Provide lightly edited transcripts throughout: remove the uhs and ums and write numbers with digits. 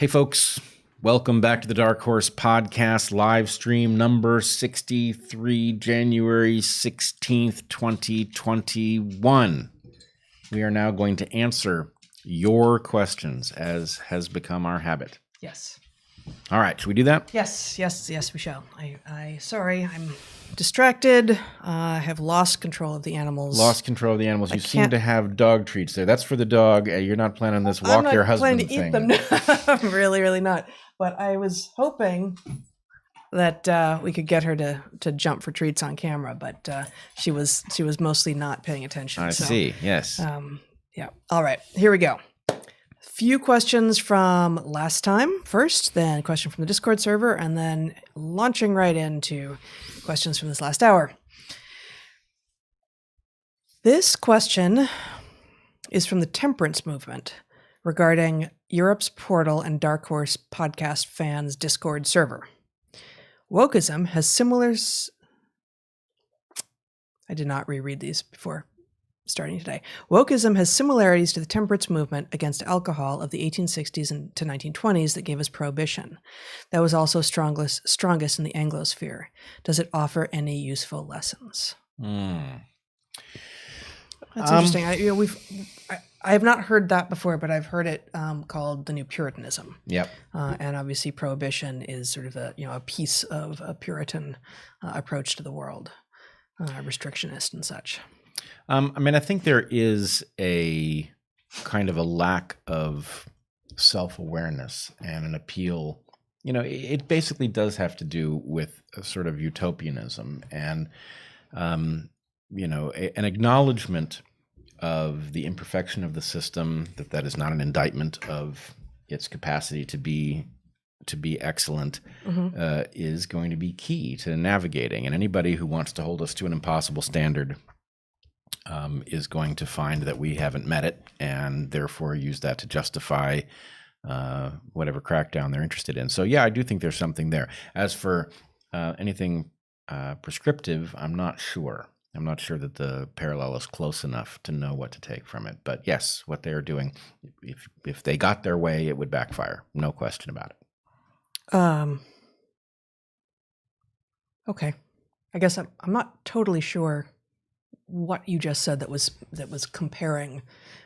Hey, folks. Welcome back to the DarkHorse Podcast, live stream number 63, January 16th, 2021. We are now going to answer your questions, as has become our habit. Yes. All right. Should we do that? Yes, we shall. Sorry, I'm distracted. I have lost control of the animals. Lost control of the animals. You seem to have dog treats there. That's for the dog. You're not planning on this walk your husband thing. I'm not planning to eat them. I'm really not. But I was hoping that we could get her to jump for treats on camera, but she was mostly not paying attention. I see. Yes. Yeah. All right. Here we go. Few questions from last time first, then a question from the Discord server, and then launching right into questions from this last hour. This question is from the Temperance Movement regarding Europe's Portal and DarkHorse Podcast fans Discord server. Wokeism has similar... I did not reread these before starting today. Wokeism has similarities to the temperance movement against alcohol of the 1860s to 1920s that gave us prohibition. That was also strongest in the Anglosphere. Does it offer any useful lessons? That's interesting. I have not heard that before, but I've heard it called the New Puritanism. Yep. And obviously, prohibition is sort of a piece of a Puritan approach to the world, restrictionist and such. I think there is a kind of a lack of self-awareness and an appeal. It basically does have to do with a sort of utopianism and, an acknowledgement of the imperfection of the system, that is not an indictment of its capacity to be excellent, is going to be key to navigating. And anybody who wants to hold us to an impossible standard is going to find that we haven't met it, and therefore use that to justify whatever crackdown they're interested in. So yeah, I do think there's something there. As for anything prescriptive, I'm not sure. I'm not sure that the parallel is close enough to know what to take from it. But yes, what they are doing, if they got their way, it would backfire. No question about it. Okay. I guess I'm not totally sure what you just said that was comparing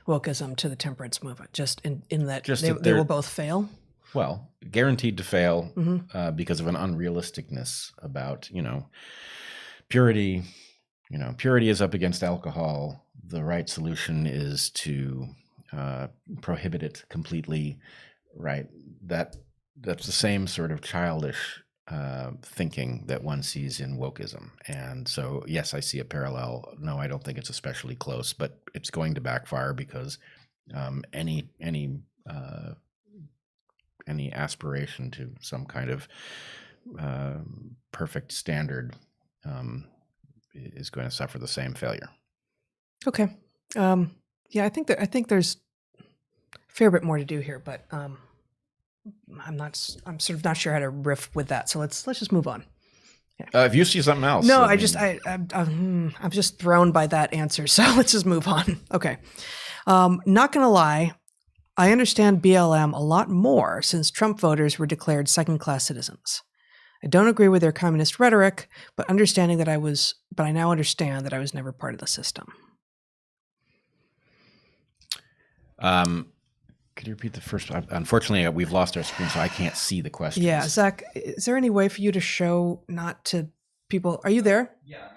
wokeism to the temperance movement, just in that they will both fail. Well, guaranteed to fail because of an unrealisticness about, purity. Purity is up against alcohol. The right solution is to prohibit it completely, right? That's the same sort of childish thinking that one sees in wokeism. And so, yes, I see a parallel. No, I don't think it's especially close, but it's going to backfire because any aspiration to some kind of perfect standard is going to suffer the same failure. Okay. Yeah, I think there's a fair bit more to do here, but I'm sort of not sure how to riff with that. So let's just move on. Yeah. If you see something else. No, I'm just thrown by that answer. So let's just move on. Okay. Not gonna lie, I understand BLM a lot more since Trump voters were declared second-class citizens. I don't agree with their communist rhetoric, but I now understand that I was never part of the system. Could you repeat the first? Unfortunately, we've lost our screen, so I can't see the question. Yeah, Zach, is there any way for you to show not to people? Are you there? Yeah.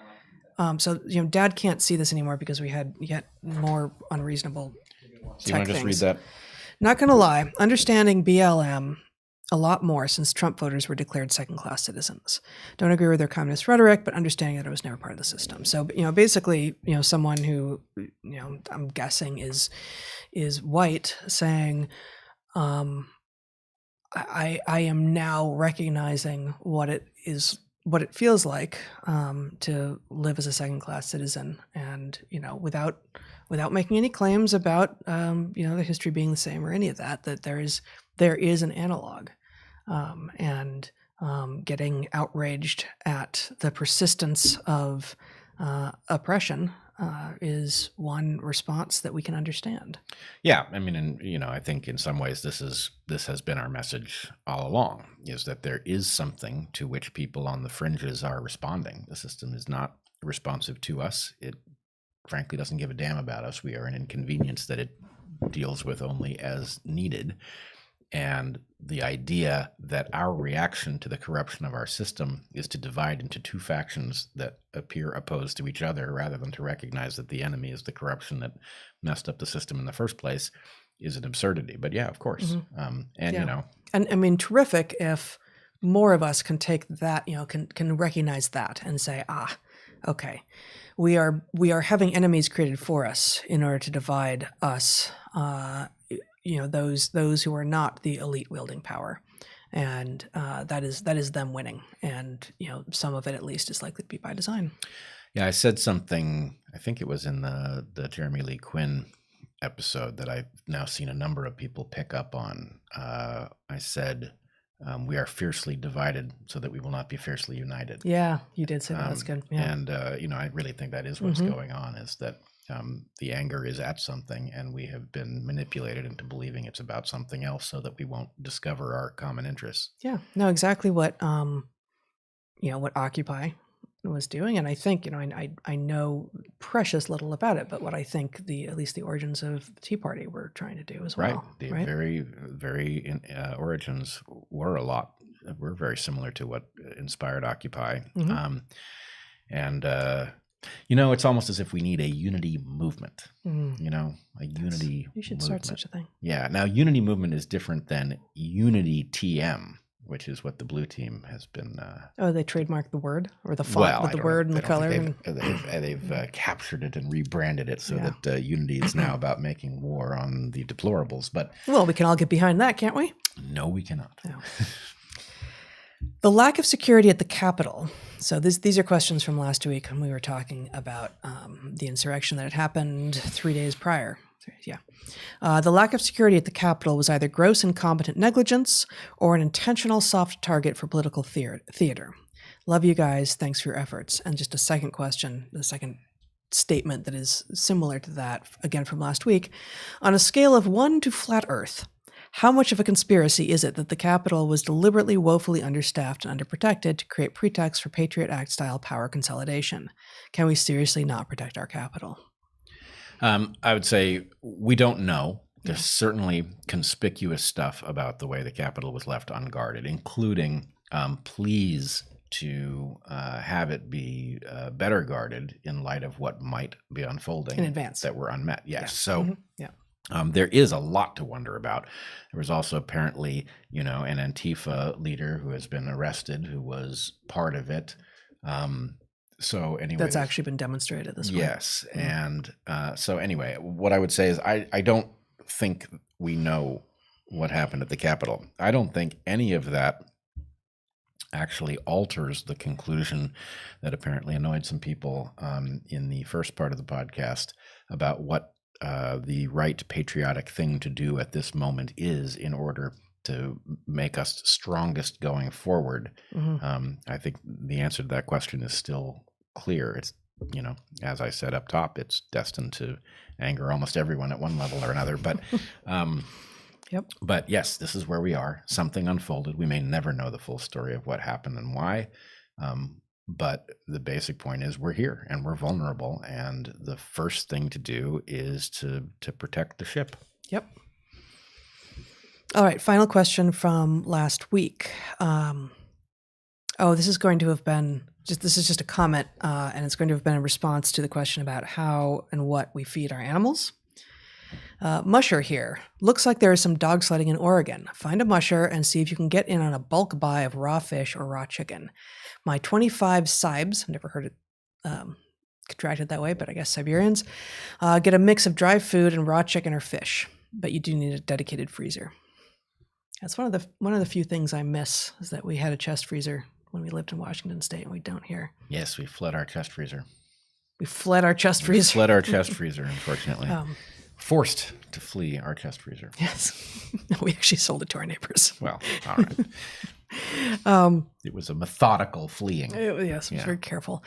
So Dad can't see this anymore because we had yet more unreasonable So you want to just read that? Not gonna lie, understanding BLM a lot more since Trump voters were declared second-class citizens. Don't agree with their communist rhetoric, but understanding that I was never part of the system. So, basically, someone who, I'm guessing is white saying, I am now recognizing what it feels like to live as a second-class citizen, and without making any claims about the history being the same or any of that there is an analog, and getting outraged at the persistence of oppression is one response that we can understand. Yeah, I mean, and I think in some ways this has been our message all along, is that there is something to which people on the fringes are responding. The system is not responsive to us. It frankly doesn't give a damn about us. We are an inconvenience that it deals with only as needed. And the idea that our reaction to the corruption of our system is to divide into two factions that appear opposed to each other, rather than to recognize that the enemy is the corruption that messed up the system in the first place, is an absurdity. But yeah, of course. And I mean, terrific if more of us can take that, can recognize that and say, okay, we are having enemies created for us in order to divide us, those who are not the elite wielding power, and that is them winning. And some of it at least is likely to be by design. Yeah, I said something, I think it was in the Jeremy Lee Quinn episode, that I've now seen a number of people pick up on. I said, we are fiercely divided so that we will not be fiercely united. Yeah, you did say that. That's good. Yeah. And, I really think that is what's going on, is that the anger is at something, and we have been manipulated into believing it's about something else so that we won't discover our common interests. Yeah, no, exactly what Occupy was doing. And I think, I know precious little about it, but what I think at least the origins of the Tea Party were trying to do as well. Right. The very, very origins were very similar to what inspired Occupy. It's almost as if we need a unity movement, a unity You should movement. start such a thing. Yeah. Now, unity movement is different than unity TM, which is what the blue team has been. They trademarked the word, or the font with the word and the color. They've captured it and rebranded it so that unity is now about making war on the deplorables. But we can all get behind that, can't we? No, we cannot. No. The lack of security at the Capitol. So these are questions from last week when we were talking about the insurrection that had happened 3 days prior. Yeah. The lack of security at the Capitol was either gross incompetent negligence or an intentional soft target for political theater. Love you guys. Thanks for your efforts. And just a second question, the second statement that is similar to that, again from last week. On a scale of 1 to flat Earth, how much of a conspiracy is it that the Capitol was deliberately woefully understaffed and underprotected to create pretexts for Patriot Act-style power consolidation? Can we seriously not protect our Capitol? I would say we don't know. There's certainly conspicuous stuff about the way the Capitol was left unguarded, including pleas to have it be better guarded in light of what might be unfolding in advance that were unmet. Yes. Yeah. So there is a lot to wonder about. There was also apparently, an Antifa leader who has been arrested who was part of it. So anyway, that's actually been demonstrated this way. Yes. And so anyway, what I would say is I don't think we know what happened at the Capitol. I don't think any of that actually alters the conclusion that apparently annoyed some people in the first part of the podcast about what the right patriotic thing to do at this moment is in order to make us strongest going forward. I think the answer to that question is still clear. It's, as I said up top, it's destined to anger almost everyone at one level or another. But but yes, this is where we are. Something unfolded. We may never know the full story of what happened and why. But the basic point is we're here and we're vulnerable. And the first thing to do is to protect the ship. Yep. All right. Final question from last week. This is going to have been this is just a comment, and it's going to have been in response to the question about how and what we feed our animals. Musher here. Looks like there is some dog sledding in Oregon. Find a musher and see if you can get in on a bulk buy of raw fish or raw chicken. My 25 Sibes, never heard it contracted that way, but I guess Siberians, get a mix of dry food and raw chicken or fish, but you do need a dedicated freezer. That's one of the few things I miss, is that we had a chest freezer when we lived in Washington State, and we don't here. Yes, we fled our chest freezer. We fled our chest freezer. Fled our chest freezer, unfortunately. Forced to flee our chest freezer. Yes. We actually sold it to our neighbors. Well, all right. It was a methodical fleeing. Yes, very careful.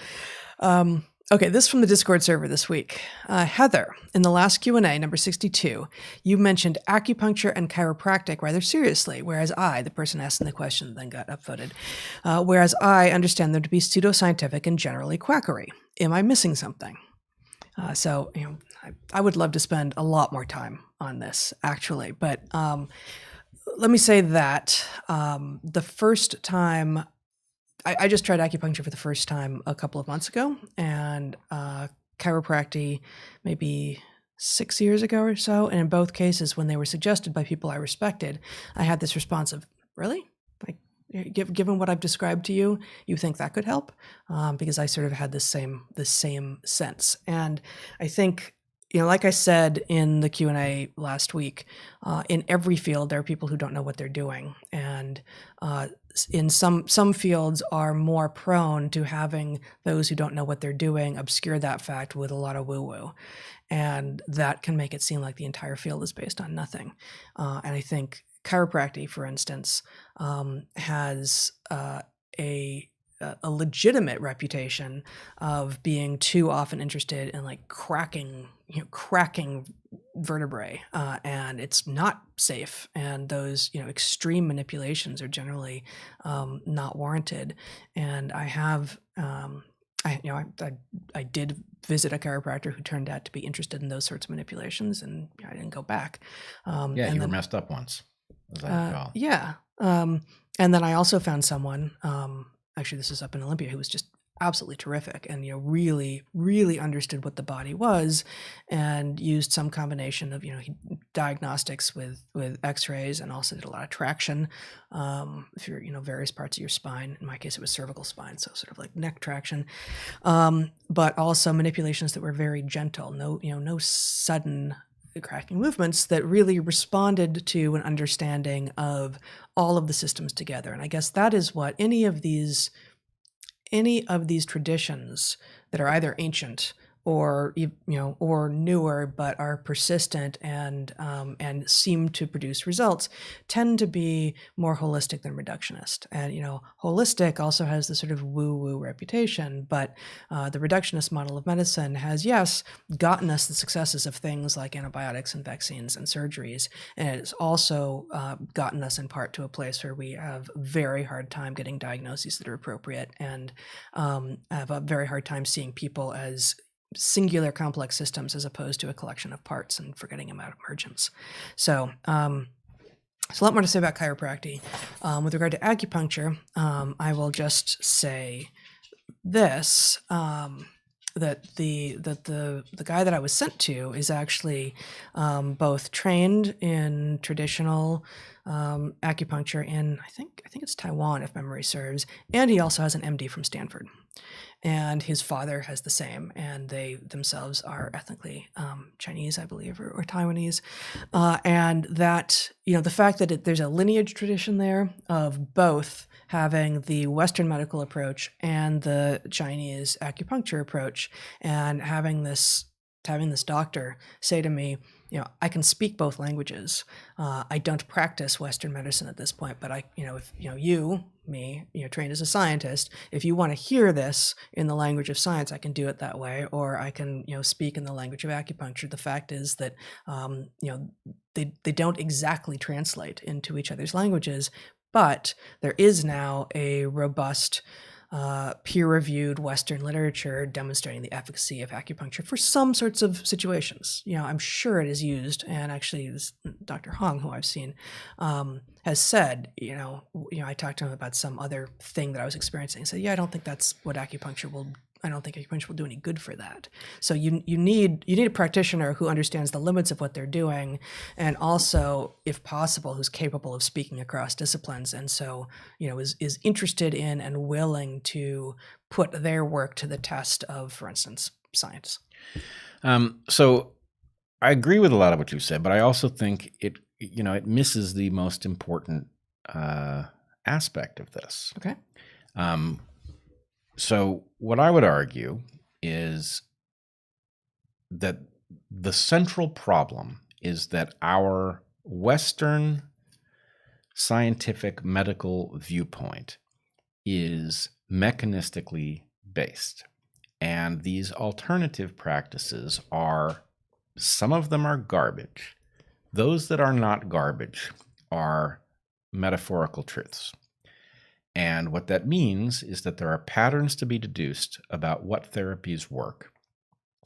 Okay, this from the Discord server this week. Heather, in the last Q&A, number 62, you mentioned acupuncture and chiropractic rather seriously, whereas I, the person asking the question, then got upvoted, whereas I understand them to be pseudoscientific and generally quackery. Am I missing something? So, I would love to spend a lot more time on this, actually, but let me say that the first time I just tried acupuncture for the first time a couple of months ago, and chiropractic maybe 6 years ago or so. And in both cases, when they were suggested by people I respected, I had this response of, really? Like, given what I've described to you, you think that could help? Because I sort of had the same sense. And I think, like I said in the Q&A last week, in every field, there are people who don't know what they're doing. And in some fields are more prone to having those who don't know what they're doing obscure that fact with a lot of woo-woo. And that can make it seem like the entire field is based on nothing. And I think chiropractic, for instance, has a legitimate reputation of being too often interested in like cracking vertebrae, and it's not safe. And those extreme manipulations are generally not warranted. And I have I did visit a chiropractor who turned out to be interested in those sorts of manipulations, and I didn't go back. Yeah, you were messed up once, as I recall. Yeah. And then I also found someone, actually this is up in Olympia, who was just absolutely terrific and really, really understood what the body was, and used some combination of diagnostics with X-rays, and also did a lot of traction if you're various parts of your spine. In my case, it was cervical spine, so sort of like neck traction, but also manipulations that were very gentle, no sudden cracking movements, that really responded to an understanding of all of the systems together. And I guess that is what any of these traditions that are either ancient or or newer but are persistent and seem to produce results, tend to be more holistic than reductionist. And holistic also has this sort of woo-woo reputation, but the reductionist model of medicine has, yes, gotten us the successes of things like antibiotics and vaccines and surgeries, and it's also gotten us in part to a place where we have a very hard time getting diagnoses that are appropriate, and have a very hard time seeing people as singular complex systems as opposed to a collection of parts and forgetting about emergence. So a lot more to say about chiropractic. With regard to acupuncture, I will just say this, that the guy that I was sent to is actually both trained in traditional acupuncture in, I think it's Taiwan, if memory serves, and he also has an MD from Stanford. And his father has the same, and they themselves are ethnically Chinese, I believe, or Taiwanese. And that, the fact that there's a lineage tradition there of both having the Western medical approach and the Chinese acupuncture approach, and having this doctor say to me, I can speak both languages. I don't practice Western medicine at this point, but if trained as a scientist, if you want to hear this in the language of science, I can do it that way, or I can, speak in the language of acupuncture. The fact is that, they don't exactly translate into each other's languages, but there is now a robust peer-reviewed Western literature demonstrating the efficacy of acupuncture for some sorts of situations. I'm sure it is used, and actually this Dr. Hong, who I've seen, has said, I talked to him about some other thing that I was experiencing. He said, I don't think that's what acupuncture will do any good for that. So you need a practitioner who understands the limits of what they're doing, and also, if possible, who's capable of speaking across disciplines, and so is interested in and willing to put their work to the test of, for instance, science. So I agree with a lot of what you said, but I also think it misses the most important aspect of this. Okay. So what I would argue is that the central problem is that our Western scientific medical viewpoint is mechanistically based. And these alternative practices are, some of them are garbage. Those that are not garbage are metaphorical truths. And what that means is that there are patterns to be deduced about what therapies work.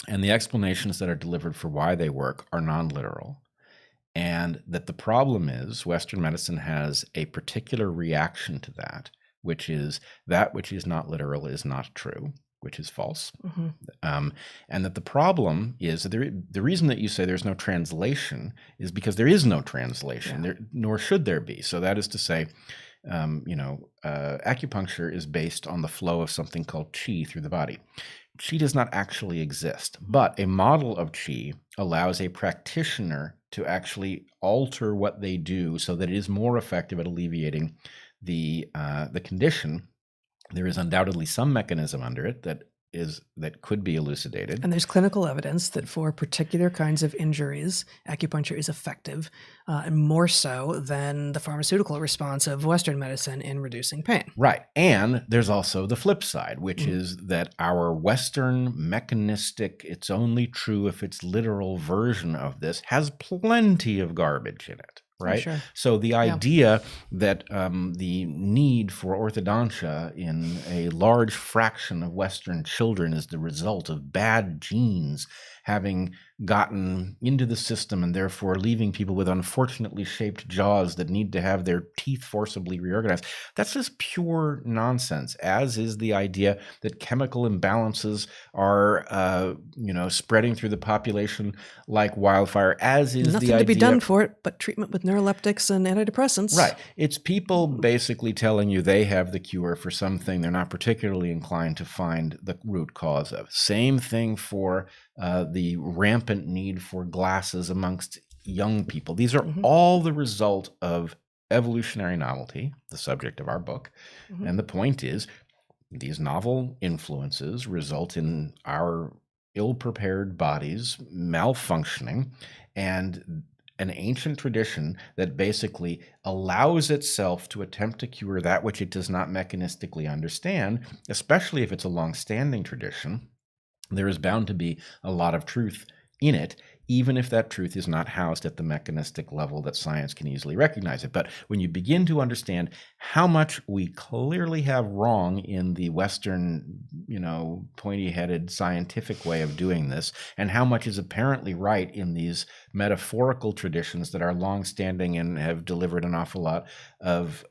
And the explanations that are delivered for why they work are non-literal. And that the problem is Western medicine has a particular reaction to that, which is that which is not literal is not true, which is false. And that the problem is that the reason that you say there's no translation is because there is no translation, nor should there be. So that is to say, acupuncture is based on the flow of something called qi through the body. Qi does not actually exist, but a model of qi allows a practitioner to actually alter what they do so that it is more effective at alleviating the condition. There is undoubtedly some mechanism under it that could be elucidated. And there's clinical evidence that for particular kinds of injuries, acupuncture is effective, and more so than the pharmaceutical response of Western medicine in reducing pain. Right. And there's also the flip side, which is that our Western mechanistic, it's only true if it's literal version of this, has plenty of garbage in it. Right. Sure. So the idea that the need for orthodontia in a large fraction of Western children is the result of bad genes having gotten into the system and therefore leaving people with unfortunately shaped jaws that need to have their teeth forcibly reorganized. That's just pure nonsense, as is the idea that chemical imbalances are, spreading through the population like wildfire, as is Nothing the idea to be done for it but treatment with neuroleptics and antidepressants. Right. It's people basically telling you they have the cure for something they're not particularly inclined to find the root cause of. Same thing for the rampant need for glasses amongst young people. These are all the result of evolutionary novelty, the subject of our book. And the point is, these novel influences result in our ill-prepared bodies malfunctioning, and an ancient tradition that basically allows itself to attempt to cure that which it does not mechanistically understand, especially if it's a long-standing tradition. There is bound to be a lot of truth in it, even if that truth is not housed at the mechanistic level that science can easily recognize it. But when you begin to understand how much we clearly have wrong in the Western, pointy-headed scientific way of doing this, and how much is apparently right in these metaphorical traditions that are long-standing and have delivered an awful lot of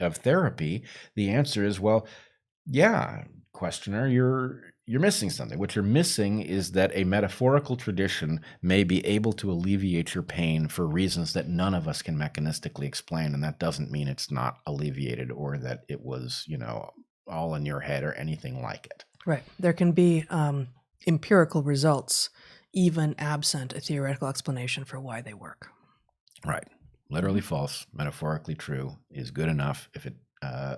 therapy, the answer is, well, yeah, questioner, you're missing something. What you're missing is that a metaphorical tradition may be able to alleviate your pain for reasons that none of us can mechanistically explain. And that doesn't mean it's not alleviated or that it was, all in your head or anything like it. Right. There can be empirical results, even absent a theoretical explanation for why they work. Right. Literally false, metaphorically true is good enough if it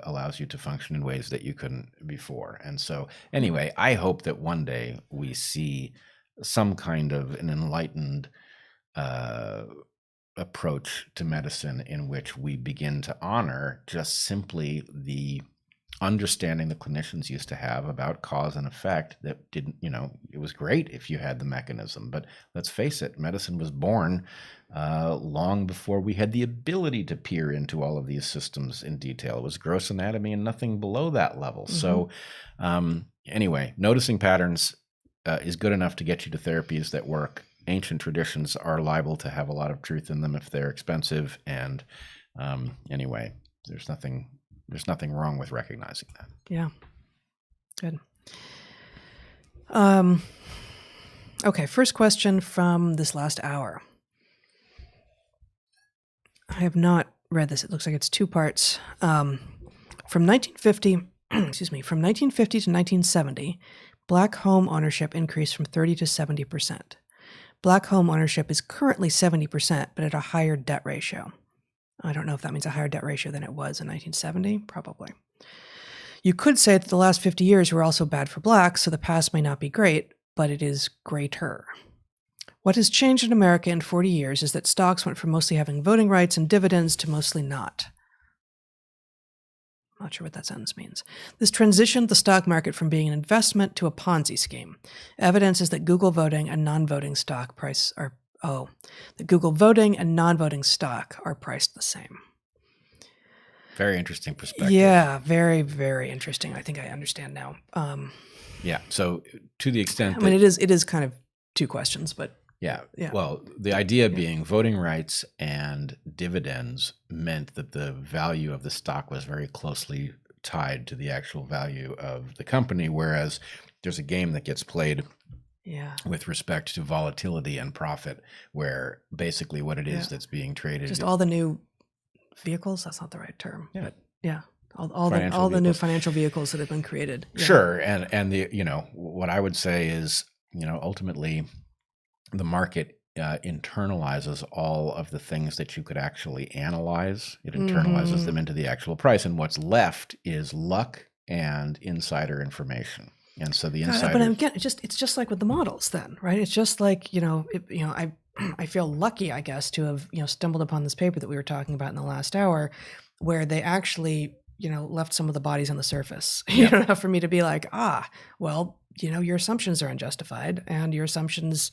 allows you to function in ways that you couldn't before. And so anyway, I hope that one day we see some kind of an enlightened approach to medicine in which we begin to honor just simply the understanding the clinicians used to have about cause and effect that didn't, it was great if you had the mechanism, but let's face it, medicine was born long before we had the ability to peer into all of these systems in detail. It was gross anatomy and nothing below that level. So anyway, noticing patterns is good enough to get you to therapies that work. Ancient traditions are liable to have a lot of truth in them if they're expensive. And anyway, there's nothing wrong with recognizing that. Yeah. Good. Okay, first question from this last hour. I have not read this. It looks like it's two parts. From 1950 to 1970, Black home ownership increased from 30 to 70%. Black home ownership is currently 70%, but at a higher debt ratio. I don't know if that means a higher debt ratio than it was in 1970. Probably. You could say that the last 50 years were also bad for Blacks, so the past may not be great, but it is greater. What has changed in America in 40 years is that stocks went from mostly having voting rights and dividends to mostly not. Not sure what that sentence means. This transitioned the stock market from being an investment to a Ponzi scheme. Evidence is that Google voting and non-voting stock price are that Google voting and non-voting stock are priced the same. Very interesting perspective. Yeah, very, very interesting. I think I understand now. Yeah. So to the extent I mean, it is kind of two questions, but yeah. Yeah. Well, the idea being voting rights and dividends meant that the value of the stock was very closely tied to the actual value of the company, whereas there's a game that gets played with respect to volatility and profit, where basically what it is that's being traded. Just all the new vehicles, that's not the right term. Yeah. But all the new financial vehicles that have been created. Yeah. Sure. And the, what I would say is, ultimately the market internalizes all of the things that you could actually analyze. It internalizes them into the actual price. And what's left is luck and insider information. And so the insider. But again, it's just like with the models then, right? It's just like, I feel lucky, I guess, to have, stumbled upon this paper that we were talking about in the last hour, where they actually, left some of the bodies on the surface, for me to be like, well, your assumptions are unjustified and your assumptions,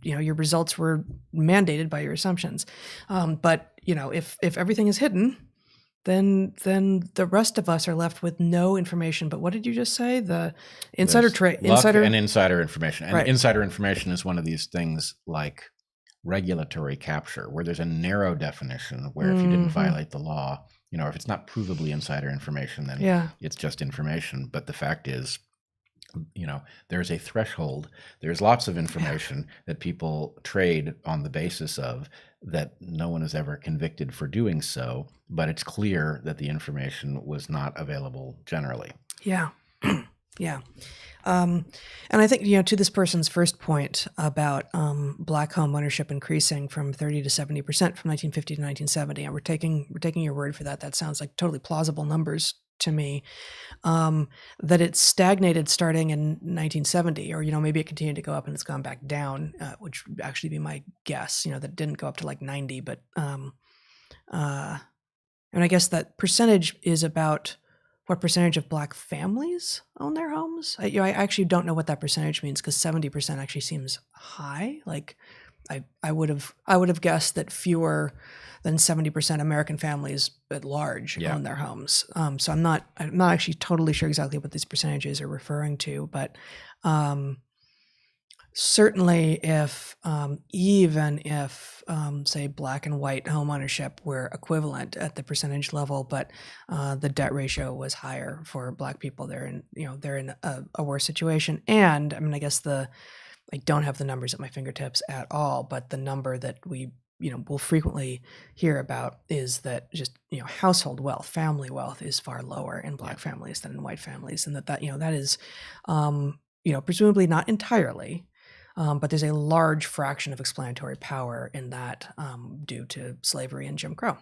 your results were mandated by your assumptions. But, if everything is hidden, then the rest of us are left with no information. But what did you just say? The insider and insider information. And Right. Insider information is one of these things like regulatory capture, where there's a narrow definition where if you didn't violate the law, if it's not provably insider information, then it's just information. But the fact is, there's a threshold. There's lots of information that people trade on the basis of that no one is ever convicted for doing so, but it's clear that the information was not available generally. Yeah. Yeah. And I think, to this person's first point about Black home ownership increasing from 30 to 70% from 1950 to 1970, and we're taking your word for that. That sounds like totally plausible numbers to me. That it stagnated starting in 1970, or maybe it continued to go up and it's gone back down, which would actually be my guess. That didn't go up to like 90, but and I guess that percentage is about what percentage of Black families own their homes. I actually don't know what that percentage means, because 70% actually seems high. Like I would have guessed that fewer than 70% American families at large own their homes. So I'm not actually totally sure exactly what these percentages are referring to, but certainly if even if say Black and white home ownership were equivalent at the percentage level, but the debt ratio was higher for Black people, they're in a worse situation. And I mean, I guess I don't have the numbers at my fingertips at all, but the number that we will frequently hear about is that just household wealth, family wealth is far lower in Black families than in white families, and that is presumably not entirely, but there's a large fraction of explanatory power in that due to slavery and Jim Crow.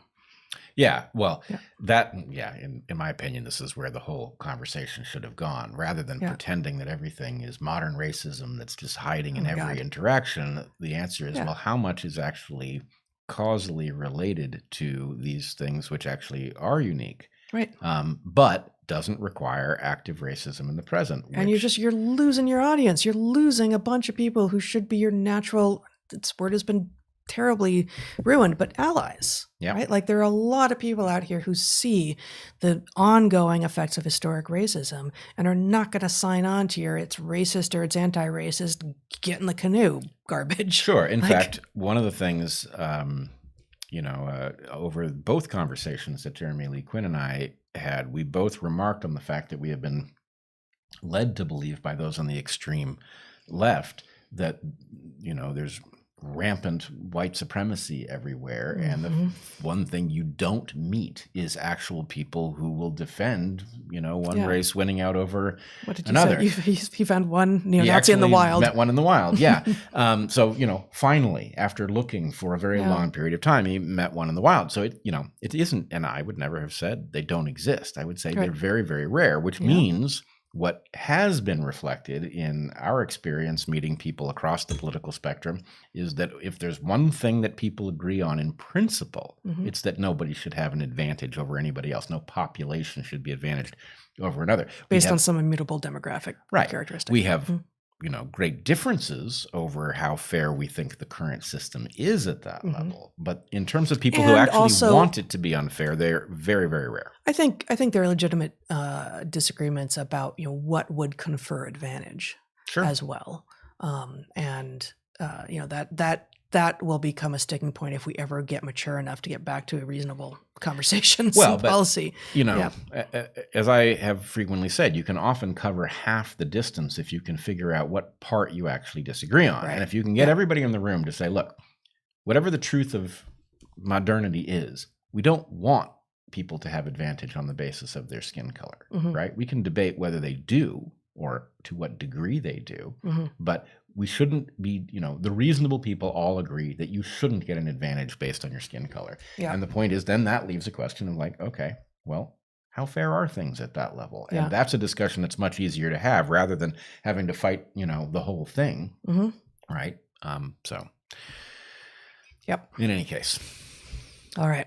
Yeah, well, in my opinion, this is where the whole conversation should have gone, rather than pretending that everything is modern racism that's just hiding in every interaction. The answer is, well, how much is actually causally related to these things, which actually are unique, right? But doesn't require active racism in the present. And you're losing your audience. You're losing a bunch of people who should be your natural. This word has been terribly ruined, but allies, right? Like there are a lot of people out here who see the ongoing effects of historic racism and are not going to sign on to your it's racist or it's anti-racist, get in the canoe garbage. Sure. In fact, one of the things, over both conversations that Jeremy Lee Quinn and I had, we both remarked on the fact that we have been led to believe by those on the extreme left that, there's rampant white supremacy everywhere, and the one thing you don't meet is actual people who will defend one race winning out over another. He found one neo-Nazi in the wild. Met one in the wild. So finally, after looking for a very long period of time, he met one in the wild. So it isn't, and I would never have said they don't exist. I would say they're very, very rare, which means what has been reflected in our experience meeting people across the political spectrum is that if there's one thing that people agree on in principle, it's that nobody should have an advantage over anybody else. No population should be advantaged over another. Based on some immutable demographic characteristic. We have great differences over how fair we think the current system is at that level. But in terms of people who actually also want it to be unfair, they're very, very rare. I think there are legitimate disagreements about what would confer advantage as well, and that will become a sticking point if we ever get mature enough to get back to a reasonable conversation and policy. As I have frequently said, you can often cover half the distance if you can figure out what part you actually disagree on. Right. And if you can get everybody in the room to say, look, whatever the truth of modernity is, we don't want people to have advantage on the basis of their skin color, right? We can debate whether they do or to what degree they do, but we shouldn't be, the reasonable people all agree that you shouldn't get an advantage based on your skin color. Yeah. And the point is then that leaves a question of like, okay, well, how fair are things at that level? And that's a discussion that's much easier to have rather than having to fight, the whole thing. Right. In any case. All right.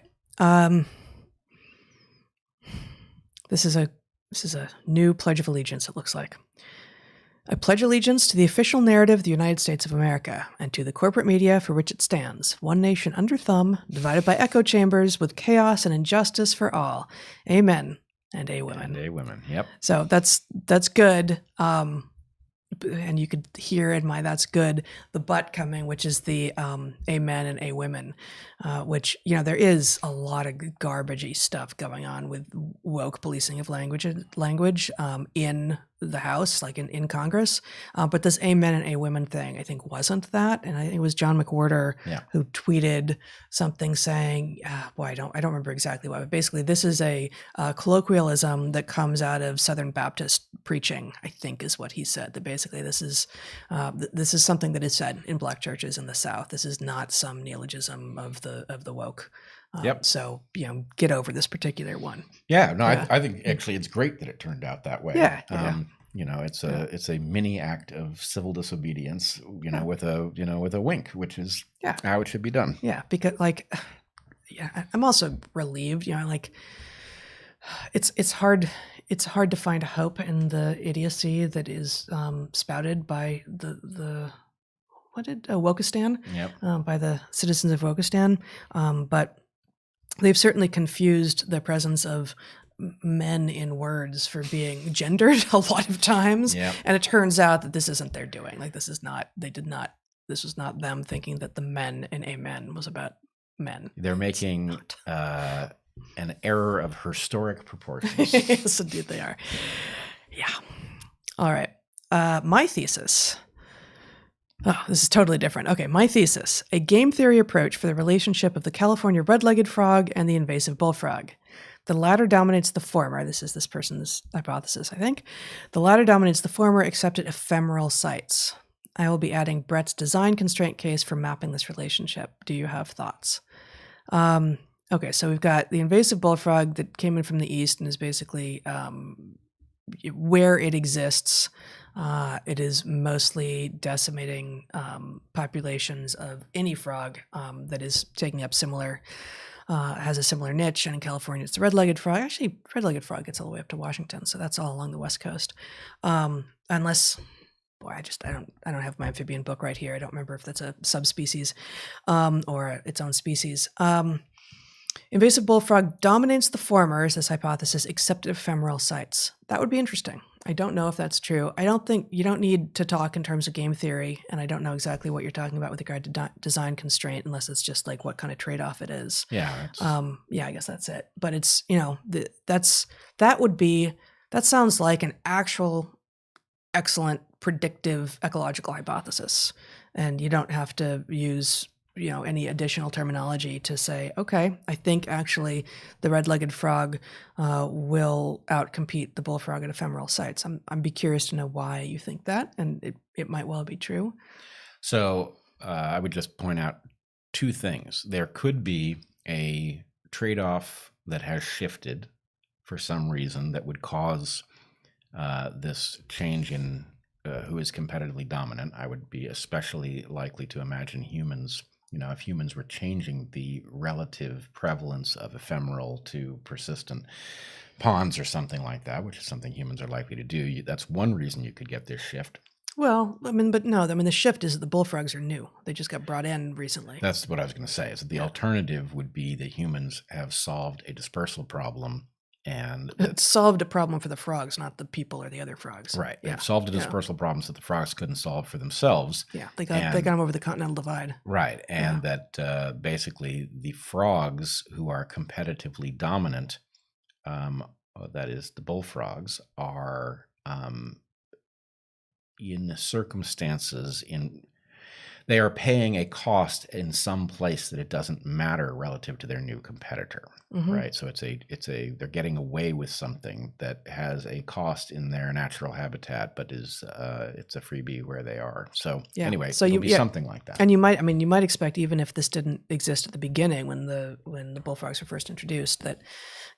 This is a new Pledge of Allegiance, it looks like. I pledge allegiance to the official narrative of the United States of America and to the corporate media for which it stands, one nation under thumb, divided by echo chambers, with chaos and injustice for all. Amen. And a women. And a women. Yep. So that's good. And you could hear in my "that's good" the but coming, which is the amen and a women, which there is a lot of garbagey stuff going on with woke policing of language in the House, like in Congress. But this amen and a women thing, I think, wasn't that. And I think it was John McWhorter who tweeted something saying, I don't remember exactly what, but basically this is a colloquialism that comes out of Southern Baptist preaching, I think is what he said. That basically this is something that is said in Black churches in the South. This is not some neologism of the woke. So, get over this particular one. Yeah, no, I think actually it's great that it turned out that way. It's a mini act of civil disobedience, with a wink, which is how it should be done. Yeah, because I'm also relieved, it's hard to find hope in the idiocy that is spouted by the Wokeistan, by the citizens of Wokeistan, but they've certainly confused the presence of men in words for being gendered a lot of times. Yep. And it turns out that this isn't their doing. Like this was not them thinking that the men in amen was about men. They're making an error of historic proportions. Yes, indeed they are. Yeah. All right. My thesis. Oh, this is totally different. Okay, my thesis, a game theory approach for the relationship of the California red-legged frog and the invasive bullfrog. The latter dominates the former. This is this person's hypothesis, I think. The latter dominates the former, except at ephemeral sites. I will be adding Bret's design constraint case for mapping this relationship. Do you have thoughts? Okay, so we've got the invasive bullfrog that came in from the east and is basically where it exists. It is mostly decimating populations of any frog that is taking up has a similar niche. And in California, it's the red-legged frog. Actually, red-legged frog gets all the way up to Washington, so that's all along the West Coast. Unless, I don't have my amphibian book right here. I don't remember if that's a subspecies or its own species. Invasive bullfrog dominates the former, is this hypothesis, except at ephemeral sites. That would be interesting. I don't know if that's true. I don't think you don't need to talk in terms of game theory, and I don't know exactly what you're talking about with regard to design constraint, unless it's just like what kind of trade-off it is. Yeah. I guess that's it. But it's that sounds like an actual excellent predictive ecological hypothesis, and you don't have to use any additional terminology to say, okay, I think actually the red-legged frog will outcompete the bullfrog at ephemeral sites. I'd be curious to know why you think that, and it might well be true. So I would just point out two things. There could be a trade-off that has shifted for some reason that would cause this change in who is competitively dominant. I would be especially likely to imagine humans, if humans were changing the relative prevalence of ephemeral to persistent pawns or something like that, which is something humans are likely to do. That's one reason you could get this shift. Well, but no, the shift is that the bullfrogs are new. They just got brought in recently. That's what I was going to say, is that the alternative would be that humans have solved a dispersal problem. And it solved a problem for the frogs, not the people or the other frogs. Right. Yeah. They've solved a dispersal problems that the frogs couldn't solve for themselves. Yeah. They got them over the continental divide. Right. And that basically the frogs who are competitively dominant, that is the bullfrogs, are in circumstances they are paying a cost in some place that it doesn't matter relative to their new competitor, right? So they're getting away with something that has a cost in their natural habitat, but it's a freebie where they are. So anyway, so it'll be something like that. And you might expect, even if this didn't exist at the beginning when the bullfrogs were first introduced, that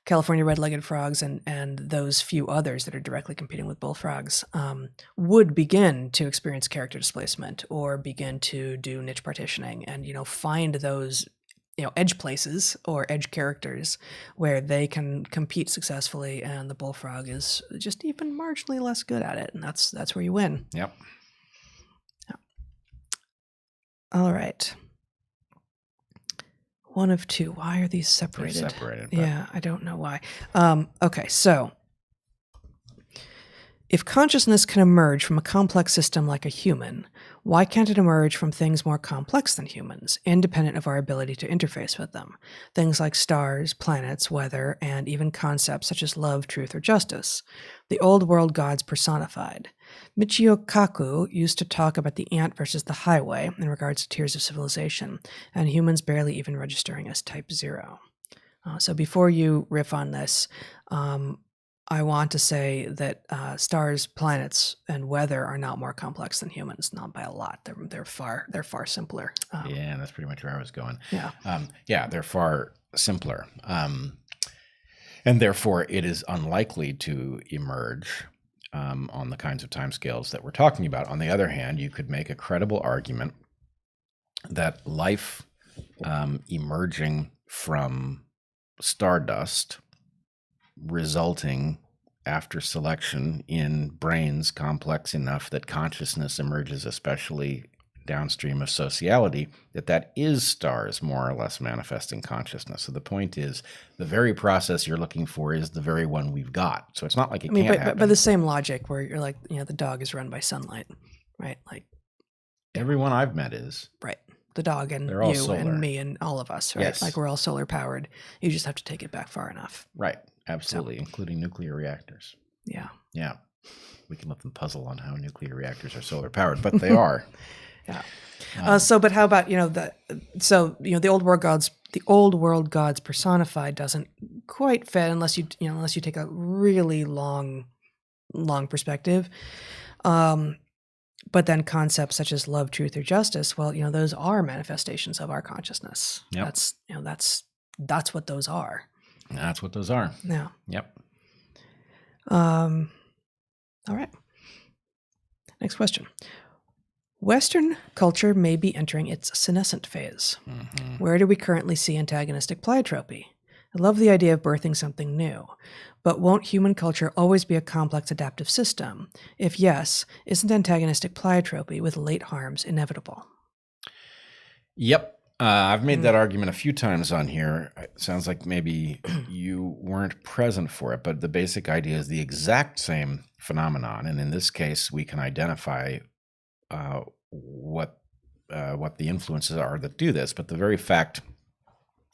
California red-legged frogs and those few others that are directly competing with bullfrogs would begin to experience character displacement or begin to do niche partitioning and find those edge places or edge characters where they can compete successfully, and the bullfrog is just even marginally less good at it, and that's where you win. Yep. All right. One of two. Why are these separated? They're separated. Yeah, I don't know why. Okay, so if consciousness can emerge from a complex system like a human, why can't it emerge from things more complex than humans, independent of our ability to interface with them? Things like stars, planets, weather, and even concepts such as love, truth, or justice. The old world gods personified. Michio Kaku used to talk about the ant versus the highway in regards to tiers of civilization, and humans barely even registering as type 0. So before you riff on this, I want to say that stars, planets, and weather are not more complex than humans, not by a lot. They're far simpler. Yeah, that's pretty much where I was going. Yeah, they're far simpler, and therefore it is unlikely to emerge on the kinds of timescales that we're talking about. On the other hand, you could make a credible argument that life emerging from stardust, resulting after selection in brains complex enough that consciousness emerges, especially downstream of sociality, that is stars more or less manifesting consciousness. So the point is, the very process you're looking for is the very one we've got. So it's not like it can't happen. But the same logic where you're like, the dog is run by sunlight, right? Like everyone I've met is. Right. The dog and you solar. And me and all of us, right? Yes. Like we're all solar powered. You just have to take it back far enough. Right. Absolutely. So, including nuclear reactors. Yeah. Yeah. We can let them puzzle on how nuclear reactors are solar powered, but they are. Yeah. But how about the old world gods personified doesn't quite fit unless you take a really long perspective. But then concepts such as love, truth, or justice, well, those are manifestations of our consciousness. Yep. That's what those are. That's what those are. Yeah. Yep. All right. Next question. Western culture may be entering its senescent phase. Mm-hmm. Where do we currently see antagonistic pleiotropy? I love the idea of birthing something new, but won't human culture always be a complex adaptive system? If yes, isn't antagonistic pleiotropy with late harms inevitable? Yep. I've made that argument a few times on here. It sounds like maybe you weren't present for it, but the basic idea is the exact same phenomenon. And in this case, we can identify what the influences are that do this. But the very fact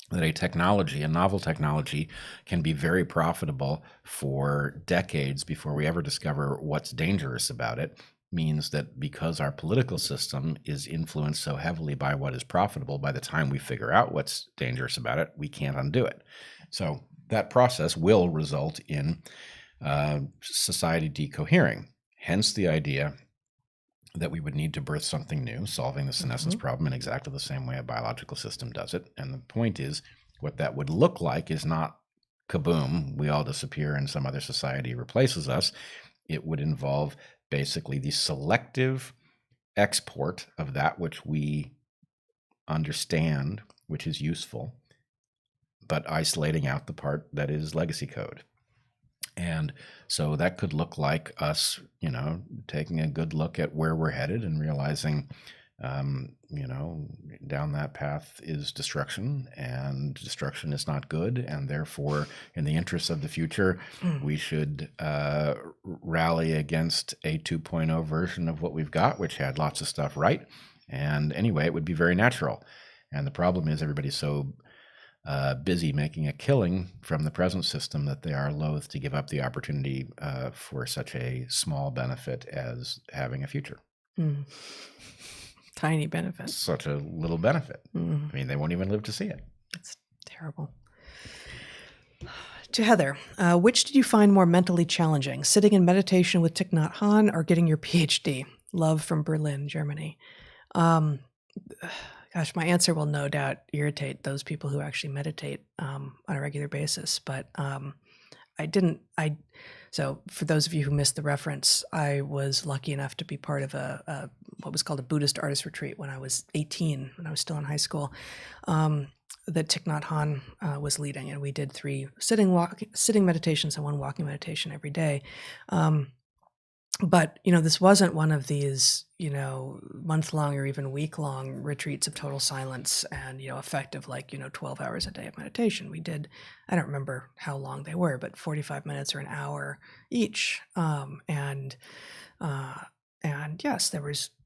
that a novel technology, can be very profitable for decades before we ever discover what's dangerous about it, means that because our political system is influenced so heavily by what is profitable, by the time we figure out what's dangerous about it, we can't undo it. So that process will result in society decohering. Hence the idea that we would need to birth something new, solving the senescence problem in exactly the same way a biological system does it. And the point is, what that would look like is not kaboom, we all disappear and some other society replaces us. it would involve basically the selective export of that which we understand, which is useful, but isolating out the part that is legacy code. And so that could look like us, taking a good look at where we're headed and realizing, down that path is destruction, and destruction is not good. And therefore, in the interests of the future, we should rally against a 2.0 version of what we've got, which had lots of stuff right. And anyway, it would be very natural. And the problem is everybody's so busy making a killing from the present system that they are loath to give up the opportunity for such a small benefit as having a future. Tiny benefit. Such a little benefit. I mean, they won't even live to see it. It's terrible. To Heather, which did you find more mentally challenging, sitting in meditation with Thich Nhat Hanh or getting your PhD? Love from Berlin, Germany. Gosh, my answer will no doubt irritate those people who actually meditate on a regular basis. But so for those of you who missed the reference, I was lucky enough to be part of what was called a Buddhist artist retreat when I was 18, when I was still in high school, that Thich Nhat Hanh was leading. And we did 3 sitting meditations and 1 walking meditation every day. But, this wasn't one of these, month-long or even week-long retreats of total silence and, effective, 12 hours a day of meditation. We did, I don't remember how long they were, but 45 minutes or an hour each. And yes,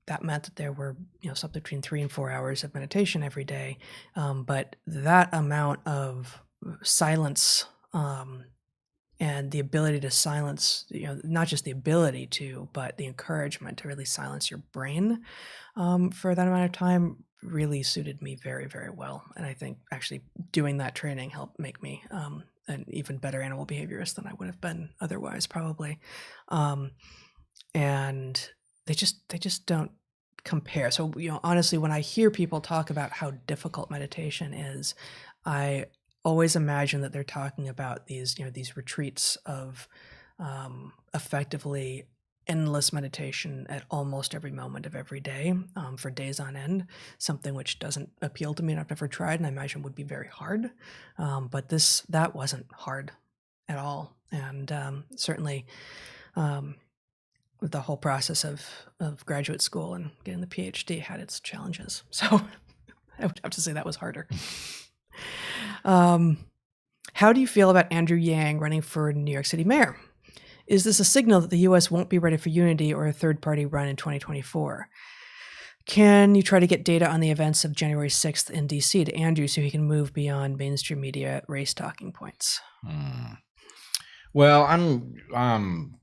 that meant that there were, something between 3 and 4 hours of meditation every day. But that amount of silence, and the ability to silence, not just the ability to, but the encouragement to really silence your brain for that amount of time really suited me very, very well. And I think actually doing that training helped make me an even better animal behaviorist than I would have been otherwise, probably. And they just don't compare. So, honestly, when I hear people talk about how difficult meditation is, I always imagine that they're talking about these retreats of effectively endless meditation at almost every moment of every day for days on end, something which doesn't appeal to me and I've never tried and I imagine would be very hard. But that wasn't hard at all. And certainly the whole process of graduate school and getting the PhD had its challenges. So I would have to say that was harder. How do you feel about Andrew Yang running for New York City mayor? Is this a signal that the U.S. won't be ready for unity or a third-party run in 2024? Can you try to get data on the events of January 6th in D.C. to Andrew so he can move beyond mainstream media race talking points? Well, I'm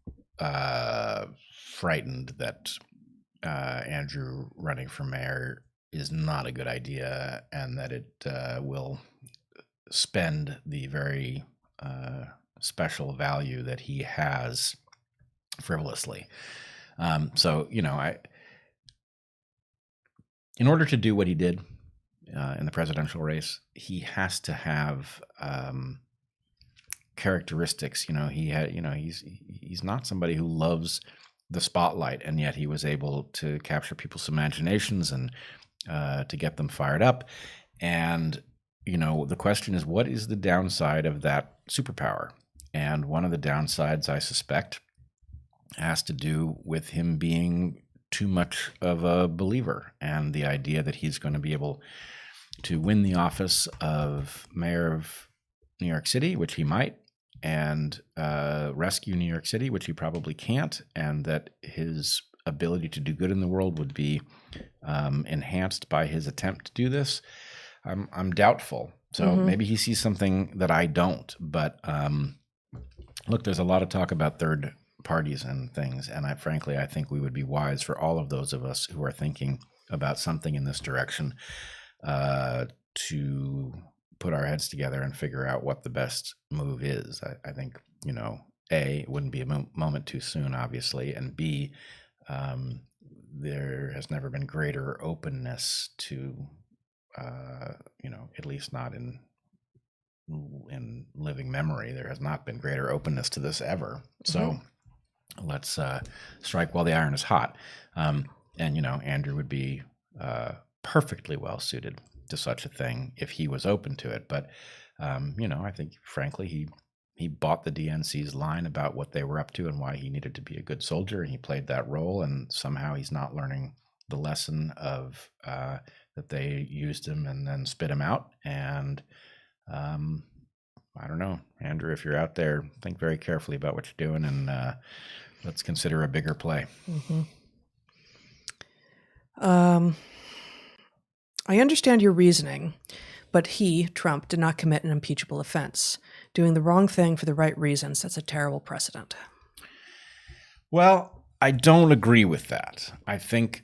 frightened that Andrew running for mayor is not a good idea, and that it will spend the very special value that he has frivolously. So, in order to do what he did in the presidential race, he has to have characteristics. He's not somebody who loves the spotlight, and yet he was able to capture people's imaginations and to get them fired up. And the question is, what is the downside of that superpower? And one of the downsides, I suspect, has to do with him being too much of a believer, and the idea that he's going to be able to win the office of mayor of New York City, which he might, and rescue New York City, which he probably can't, and that his ability to do good in the world would be enhanced by his attempt to do this. I'm doubtful. So maybe he sees something that I don't. But look, there's a lot of talk about third parties and things, and I think we would be wise for all of those of us who are thinking about something in this direction to put our heads together and figure out what the best move is. I think, A, it wouldn't be a moment too soon, obviously, and B, there has never been greater openness to, at least not in living memory, there has not been greater openness to this ever. So let's strike while the iron is hot. And Andrew would be perfectly well suited to such a thing if he was open to it. But I think frankly he bought the DNC's line about what they were up to and why he needed to be a good soldier, and he played that role. And somehow he's not learning the lesson of that they used him and then spit him out. And I don't know, Andrew, if you're out there, think very carefully about what you're doing, and let's consider a bigger play. Mm-hmm. I understand your reasoning, but he, Trump, did not commit an impeachable offense. Doing the wrong thing for the right reasons, that's a terrible precedent. Well, I don't agree with that. I think,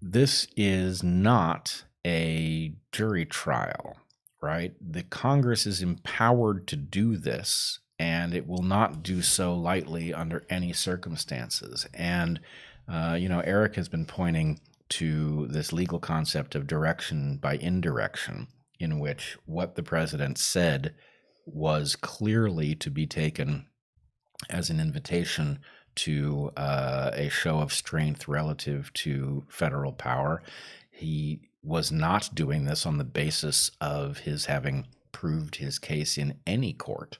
this is not a jury trial, right? The Congress is empowered to do this, and it will not do so lightly under any circumstances. And, Eric has been pointing to this legal concept of direction by indirection, in which what the president said was clearly to be taken as an invitation to a show of strength relative to federal power. He was not doing this on the basis of his having proved his case in any court.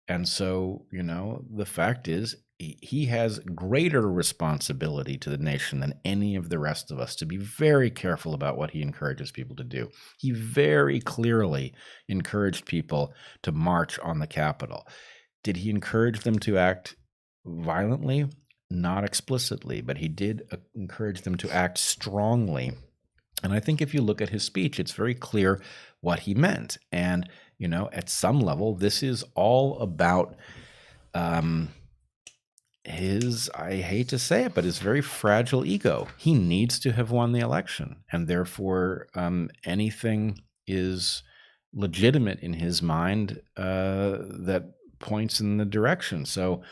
And so, the fact is, he has greater responsibility to the nation than any of the rest of us to be very careful about what he encourages people to do. He very clearly encouraged people to march on the Capitol. Did he encourage them to act violently? Not explicitly, but he did encourage them to act strongly. And I think if you look at his speech, it's very clear what he meant. And, at some level, this is all about his, I hate to say it, but his very fragile ego. He needs to have won the election, and therefore anything is legitimate in his mind that points in the direction. So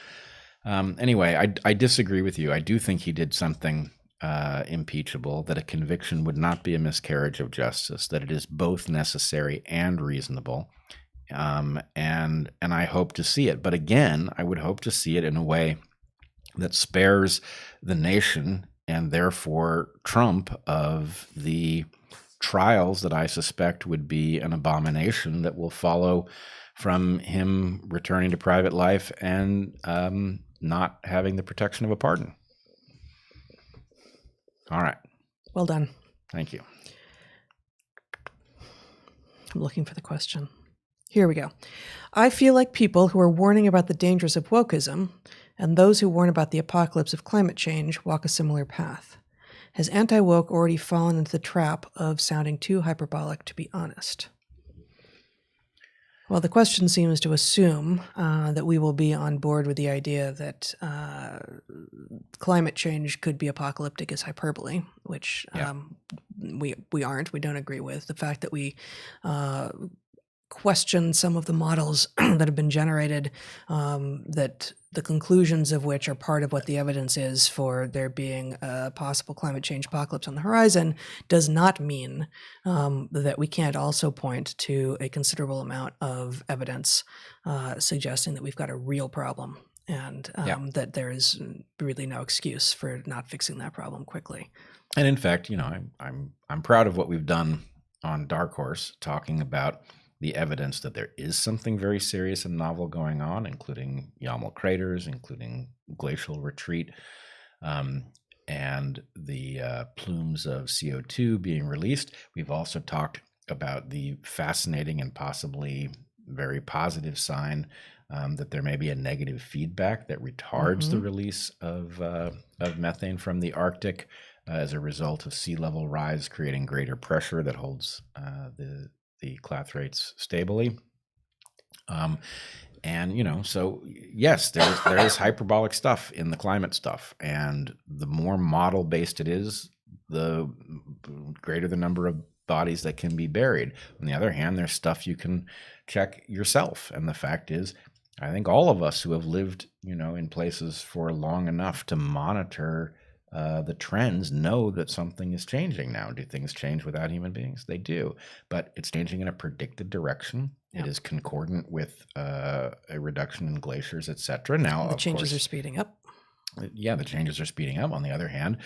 anyway, I disagree with you. I do think he did something impeachable, that a conviction would not be a miscarriage of justice, that it is both necessary and reasonable. And I hope to see it. But again, I would hope to see it in a way that spares the nation and therefore Trump of the trials that I suspect would be an abomination that will follow from him returning to private life and not having the protection of a pardon. All right. Well done. Thank you. I'm looking for the question. Here we go. I feel like people who are warning about the dangers of wokeism and those who warn about the apocalypse of climate change walk a similar path. Has anti-woke already fallen into the trap of sounding too hyperbolic to be honest? Well, the question seems to assume that we will be on board with the idea that climate change could be apocalyptic as hyperbole, which we aren't. We don't agree with. The fact that we question some of the models that have been generated, that the conclusions of which are part of what the evidence is for there being a possible climate change apocalypse on the horizon, does not mean that we can't also point to a considerable amount of evidence suggesting that we've got a real problem, and that there is really no excuse for not fixing that problem quickly. And in fact, I'm proud of what we've done on DarkHorse, talking about the evidence that there is something very serious and novel going on, including Yamal craters, including glacial retreat, and the plumes of CO2 being released. We've also talked about the fascinating and possibly very positive sign that there may be a negative feedback that retards the release of methane from the Arctic as a result of sea level rise, creating greater pressure that holds the clathrates stably. And, so yes, there is hyperbolic stuff in the climate stuff. And the more model based it is, the greater the number of bodies that can be buried. On the other hand, there's stuff you can check yourself. And the fact is, I think all of us who have lived, in places for long enough to monitor the trends know that something is changing now. Do things change without human beings? They do, but it's changing in a predicted direction. It is concordant with a reduction in glaciers, et cetera. Now, The changes are speeding up. Yeah, the changes are speeding up. On the other hand,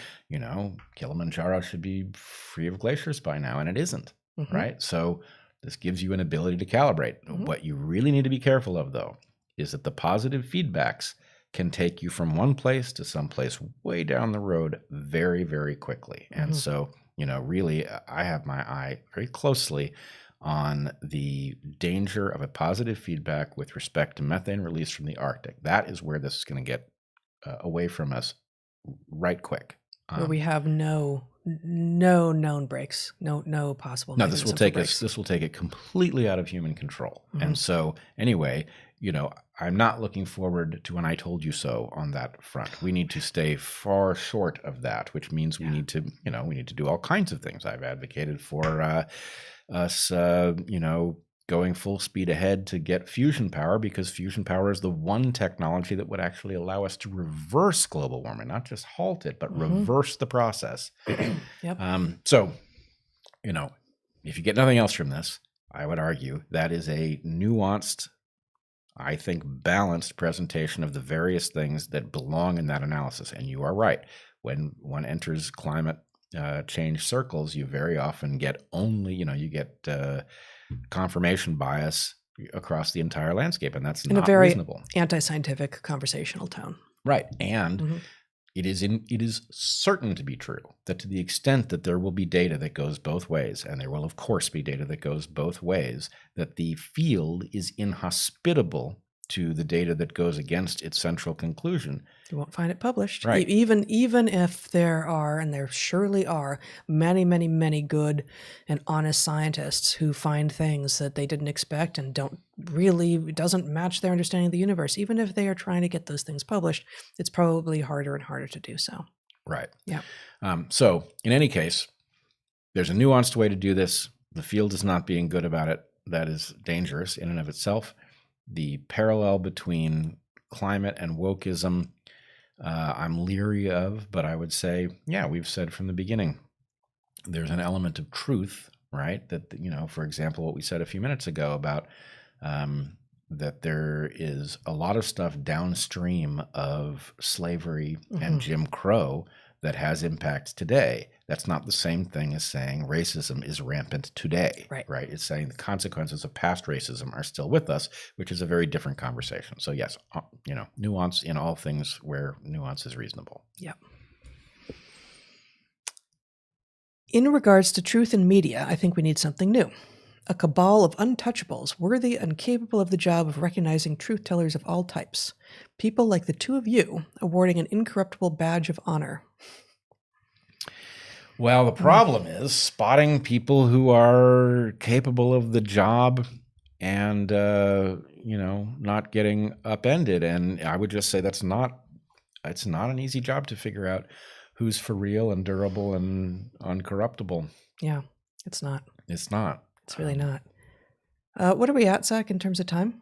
Kilimanjaro should be free of glaciers by now, and it isn't, right? So this gives you an ability to calibrate. What you really need to be careful of, though, is that the positive feedbacks can take you from one place to someplace way down the road very, very quickly. And so, really, I have my eye very closely on the danger of a positive feedback with respect to methane release from the Arctic. That is where this is going to get away from us right quick. Where we have no known breaks, no possible. No, this will take it completely out of human control. And so, anyway, I'm not looking forward to an "I told you so" on that front. We need to stay far short of that, which means we need to, do all kinds of things. I've advocated for us, going full speed ahead to get fusion power, because fusion power is the one technology that would actually allow us to reverse global warming, not just halt it, but reverse the process. So, if you get nothing else from this, I would argue that is a nuanced, I think, balanced presentation of the various things that belong in that analysis. And you are right. When one enters climate change circles, you very often get only, you get confirmation bias across the entire landscape, and that's not reasonable. In a very anti-scientific conversational tone. Right. And it is certain to be true that to the extent that there will be data that goes both ways, and there will of course be data that goes both ways, that the field is inhospitable to the data that goes against its central conclusion. You won't find it published. Right. Even if there are, and there surely are, many, many, many good and honest scientists who find things that they didn't expect and doesn't match their understanding of the universe. Even if they are trying to get those things published, it's probably harder and harder to do so. Right. Yeah. So in any case, there's a nuanced way to do this. The field is not being good about it. That is dangerous in and of itself. The parallel between climate and wokeism, I'm leery of, but I would say, we've said from the beginning, there's an element of truth, right? That, for example, what we said a few minutes ago about that there is a lot of stuff downstream of slavery and Jim Crow that has impacts today. That's not the same thing as saying racism is rampant today, right? It's saying the consequences of past racism are still with us, which is a very different conversation. So yes, nuance in all things where nuance is reasonable. Yeah. In regards to truth in media, I think we need something new. A cabal of untouchables, worthy and capable of the job of recognizing truth tellers of all types. People like the two of you, awarding an incorruptible badge of honor. Well, the problem is spotting people who are capable of the job and, not getting upended. And I would just say it's not an easy job to figure out who's for real and durable and uncorruptible. Yeah, it's not. It's not. It's really not. What are we at, Zach, in terms of time?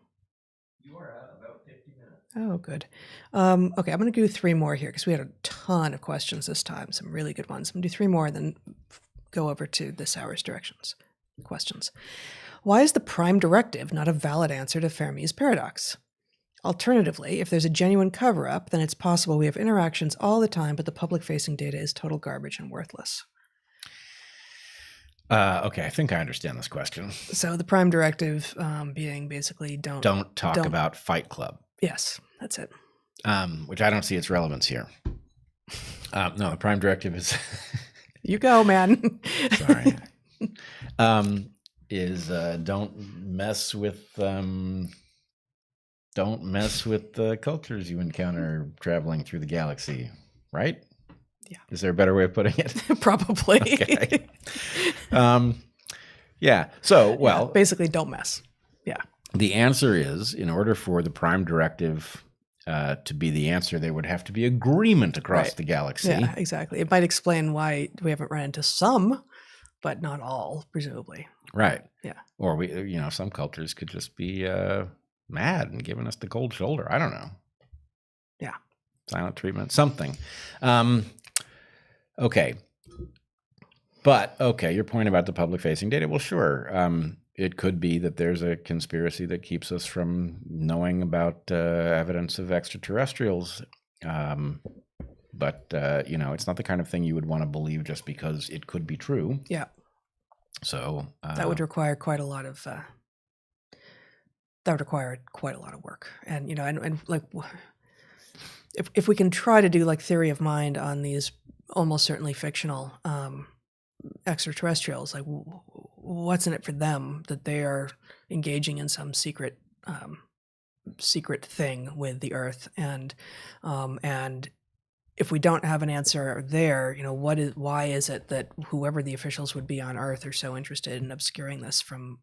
You are at about 50 minutes. Oh, good. Okay, I'm going to do 3 more here because we had a ton of questions this time, some really good ones. I'm going to do 3 more and then go over to this hour's questions. Why is the prime directive not a valid answer to Fermi's paradox? Alternatively, if there's a genuine cover-up, then it's possible we have interactions all the time, but the public-facing data is total garbage and worthless. Okay, I think I understand this question. So the prime directive being basically don't talk about Fight Club. Yes, that's it. Which I don't see its relevance here. No, the prime directive is you go, man. Sorry. Is don't mess with the cultures you encounter traveling through the galaxy, right? Yeah. Is there a better way of putting it? Probably. Okay. Yeah. So, well, basically don't mess. Yeah. The answer is, in order for the prime directive to be the answer, there would have to be agreement across the galaxy. Yeah, exactly. It might explain why we haven't run into some, but not all, presumably. Right. Yeah. Or some cultures could just be mad and giving us the cold shoulder. I don't know. Yeah. Silent treatment, something. Okay. But, your point about the public-facing data, well, sure. it could be that there's a conspiracy that keeps us from knowing about evidence of extraterrestrials. But it's not the kind of thing you would want to believe just because it could be true. Yeah. So that would require quite a lot of work. And and like, if we can try to do like theory of mind on these almost certainly fictional extraterrestrials, like what's in it for them that they are engaging in some secret thing with the Earth, and if we don't have an answer there, why is it that whoever the officials would be on Earth are so interested in obscuring this from,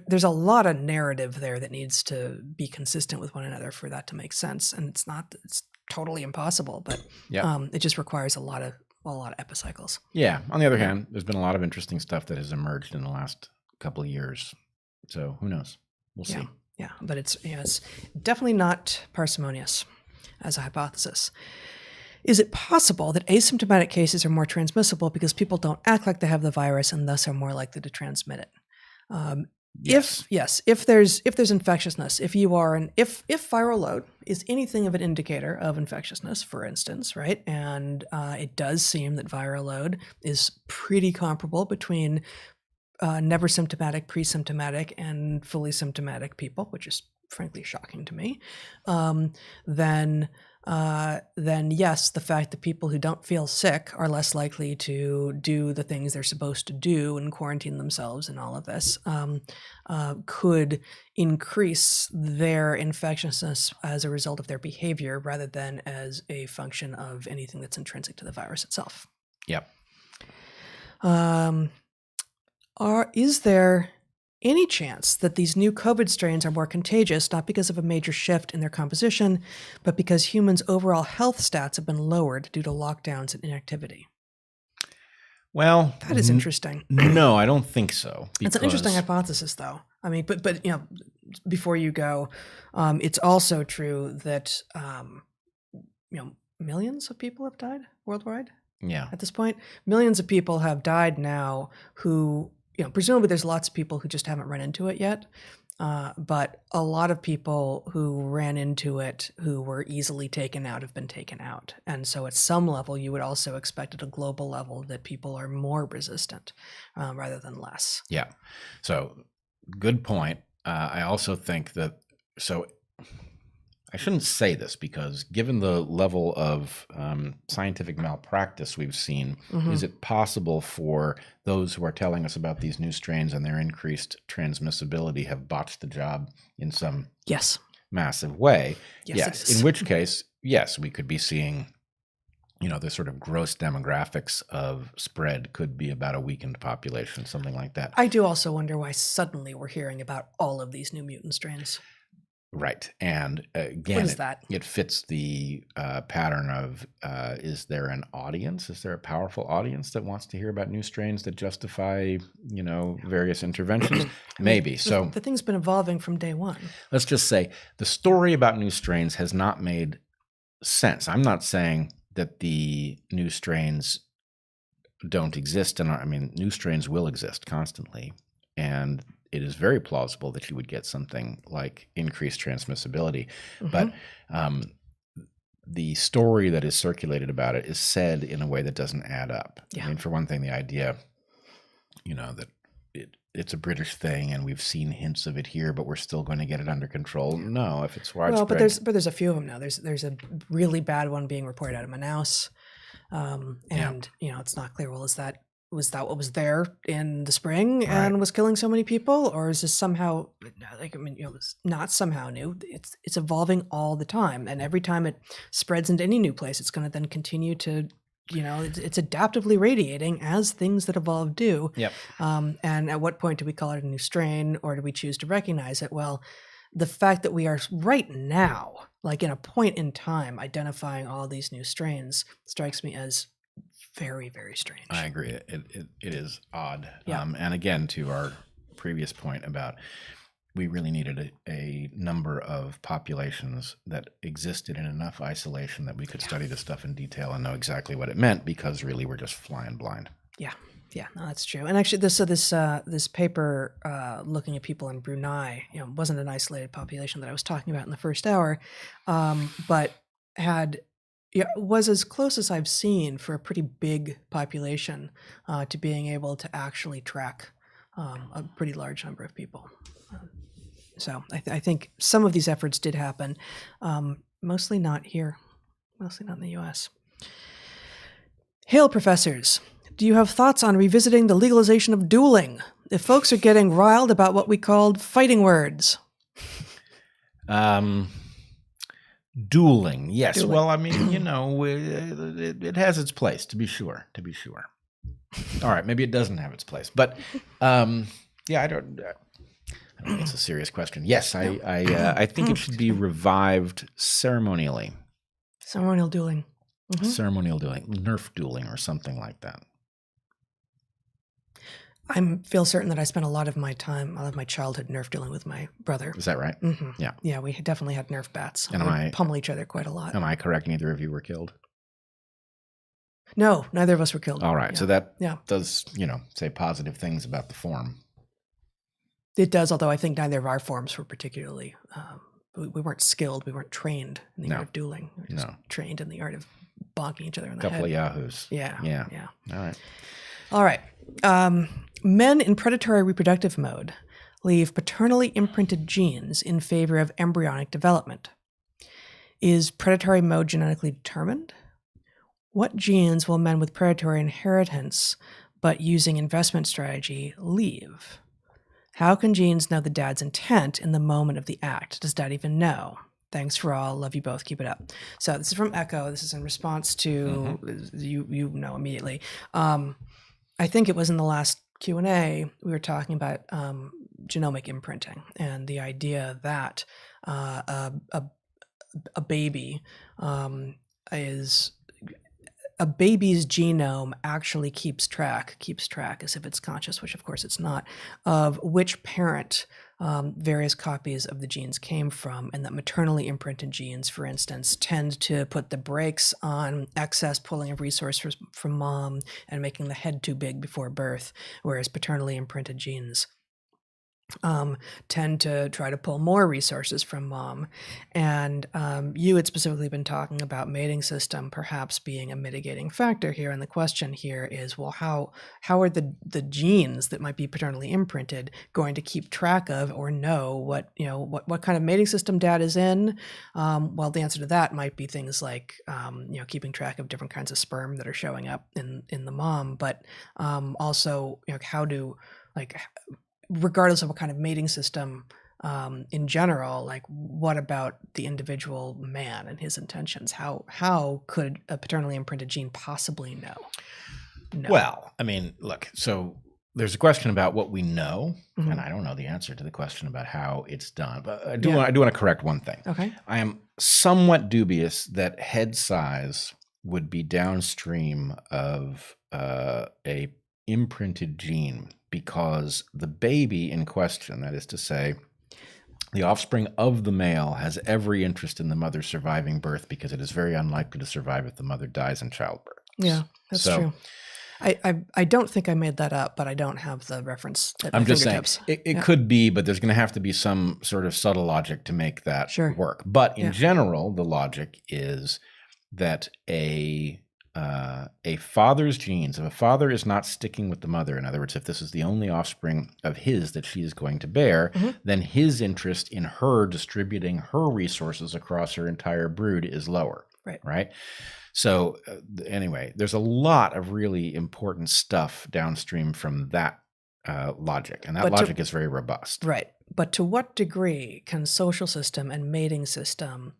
there's a lot of narrative there that needs to be consistent with one another for that to make sense. And it's totally impossible, but it just requires a lot of epicycles. Yeah. On the other hand, there's been a lot of interesting stuff that has emerged in the last couple of years. So who knows? We'll see. Yeah. But it's definitely not parsimonious as a hypothesis. Is it possible that asymptomatic cases are more transmissible because people don't act like they have the virus and thus are more likely to transmit it? Yes. If there's infectiousness, if viral load is anything of an indicator of infectiousness, for instance, right? And it does seem that viral load is pretty comparable between never symptomatic, pre-symptomatic, and fully symptomatic people, which is frankly shocking to me, then yes, the fact that people who don't feel sick are less likely to do the things they're supposed to do and quarantine themselves and all of this could increase their infectiousness as a result of their behavior rather than as a function of anything that's intrinsic to the virus itself. Yep. Is there any chance that these new COVID strains are more contagious, not because of a major shift in their composition, but because humans' overall health stats have been lowered due to lockdowns and inactivity? Well, that is interesting. No, I don't think so. It's an interesting hypothesis, though. I mean, but before you go, it's also true that millions of people have died worldwide. Yeah. At this point, millions of people have died now who, presumably there's lots of people who just haven't run into it yet. But a lot of people who ran into it, who were easily taken out, have been taken out. And so at some level, you would also expect at a global level that people are more resistant rather than less. Yeah. So good point. I also think that, I shouldn't say this because given the level of scientific malpractice we've seen, is it possible for those who are telling us about these new strains and their increased transmissibility have botched the job in some massive way? Yes. In which case, yes, we could be seeing, the sort of gross demographics of spread could be about a weakened population, something like that. I do also wonder why suddenly we're hearing about all of these new mutant strains. Right. And again, it fits the pattern of, is there an audience? Is there a powerful audience that wants to hear about new strains that justify, various interventions? Maybe. So the thing's been evolving from day one. Let's just say the story about new strains has not made sense. I'm not saying that the new strains don't exist. And new strains will exist constantly. And it is very plausible that you would get something like increased transmissibility. But the story that is circulated about it is said in a way that doesn't add up. Yeah. For one thing, the idea, that it's a British thing and we've seen hints of it here, but we're still going to get it under control. No, if it's widespread. Well, but there's a few of them now. There's a really bad one being reported out of Manaus. It's not clear. Well, was that what was there in the spring and was killing so many people, or is this somehow it's not somehow new? It's evolving all the time, and every time it spreads into any new place, it's going to then continue to, it's adaptively radiating as things that evolve do. Yep. And at what point do we call it a new strain, or do we choose to recognize it? Well, the fact that we are right now, like in a point in time, identifying all these new strains strikes me as very, very strange. I agree. It is odd. Yeah. And again, to our previous point about we really needed a number of populations that existed in enough isolation that we could study this stuff in detail and know exactly what it meant, because really we're just flying blind. Yeah. Yeah, no, that's true. And actually, this paper looking at people in Brunei, wasn't an isolated population that I was talking about in the first hour, but was as close as I've seen for a pretty big population to being able to actually track a pretty large number of people. So I think some of these efforts did happen, mostly not here, mostly not in the U.S. Hail, professors. Do you have thoughts on revisiting the legalization of dueling? If folks are getting riled about what we called fighting words. Dueling, yes. Dueling. Well, I mean, it has its place, to be sure. All right, maybe it doesn't have its place, but yeah, I don't think it's a serious question. Yes, I think it should be revived ceremonially. Ceremonial dueling. Mm-hmm. Ceremonial dueling, Nerf dueling, or something like that. I feel certain that I spent a lot of my childhood Nerf dueling with my brother. Is that right? Mm-hmm. Yeah. Yeah, we definitely had Nerf bats. And we pummel each other quite a lot. Am I correct? Neither of you were killed? No, neither of us were killed. All right. Yeah. So that does, say positive things about the form. It does, although I think neither of our forms were particularly, we weren't skilled. We weren't trained in the art of dueling. We were just trained in the art of bonking each other in the head. Couple of yahoos. Yeah. All right. Men in predatory reproductive mode leave paternally imprinted genes in favor of embryonic development. Is predatory mode genetically determined? What genes will men with predatory inheritance but using investment strategy leave? How can genes know the dad's intent in the moment of the act? Does dad even know? Thanks for all. Love you both. Keep it up. So this is from Echo. This is in response to you know immediately. I think it was in the last Q&A we were talking about genomic imprinting and the idea that a baby is a baby's genome actually keeps track as if it's conscious, which of course it's not, of which parent various copies of the genes came from, and that maternally imprinted genes, for instance, tend to put the brakes on excess pulling of resources from mom and making the head too big before birth, whereas paternally imprinted genes tend to try to pull more resources from mom. And you had specifically been talking about mating system perhaps being a mitigating factor here. And the question here is, well, how are the genes that might be paternally imprinted going to keep track of or know what kind of mating system dad is in? Well, the answer to that might be things like, keeping track of different kinds of sperm that are showing up in the mom, but also, how do, regardless of what kind of mating system in general, what about the individual man and his intentions? How could a paternally imprinted gene possibly know? No. Well, I mean, look, so there's a question about what we know, and I don't know the answer to the question about how it's done. But I do want to correct one thing. Okay. I am somewhat dubious that head size would be downstream of a imprinted gene, because the baby in question, that is to say, the offspring of the male, has every interest in the mother surviving birth, because it is very unlikely to survive if the mother dies in childbirth. Yeah, that's true. I don't think I made that up, but I don't have the reference at my fingertips. I'm just saying, it could be, but there's going to have to be some sort of subtle logic to make that work. But in general, the logic is that a father's genes, if a father is not sticking with the mother, in other words, if this is the only offspring of his that she is going to bear, then his interest in her distributing her resources across her entire brood is lower. Right? So anyway, there's a lot of really important stuff downstream from that logic, and that logic is very robust. Right. But to what degree can social system and mating system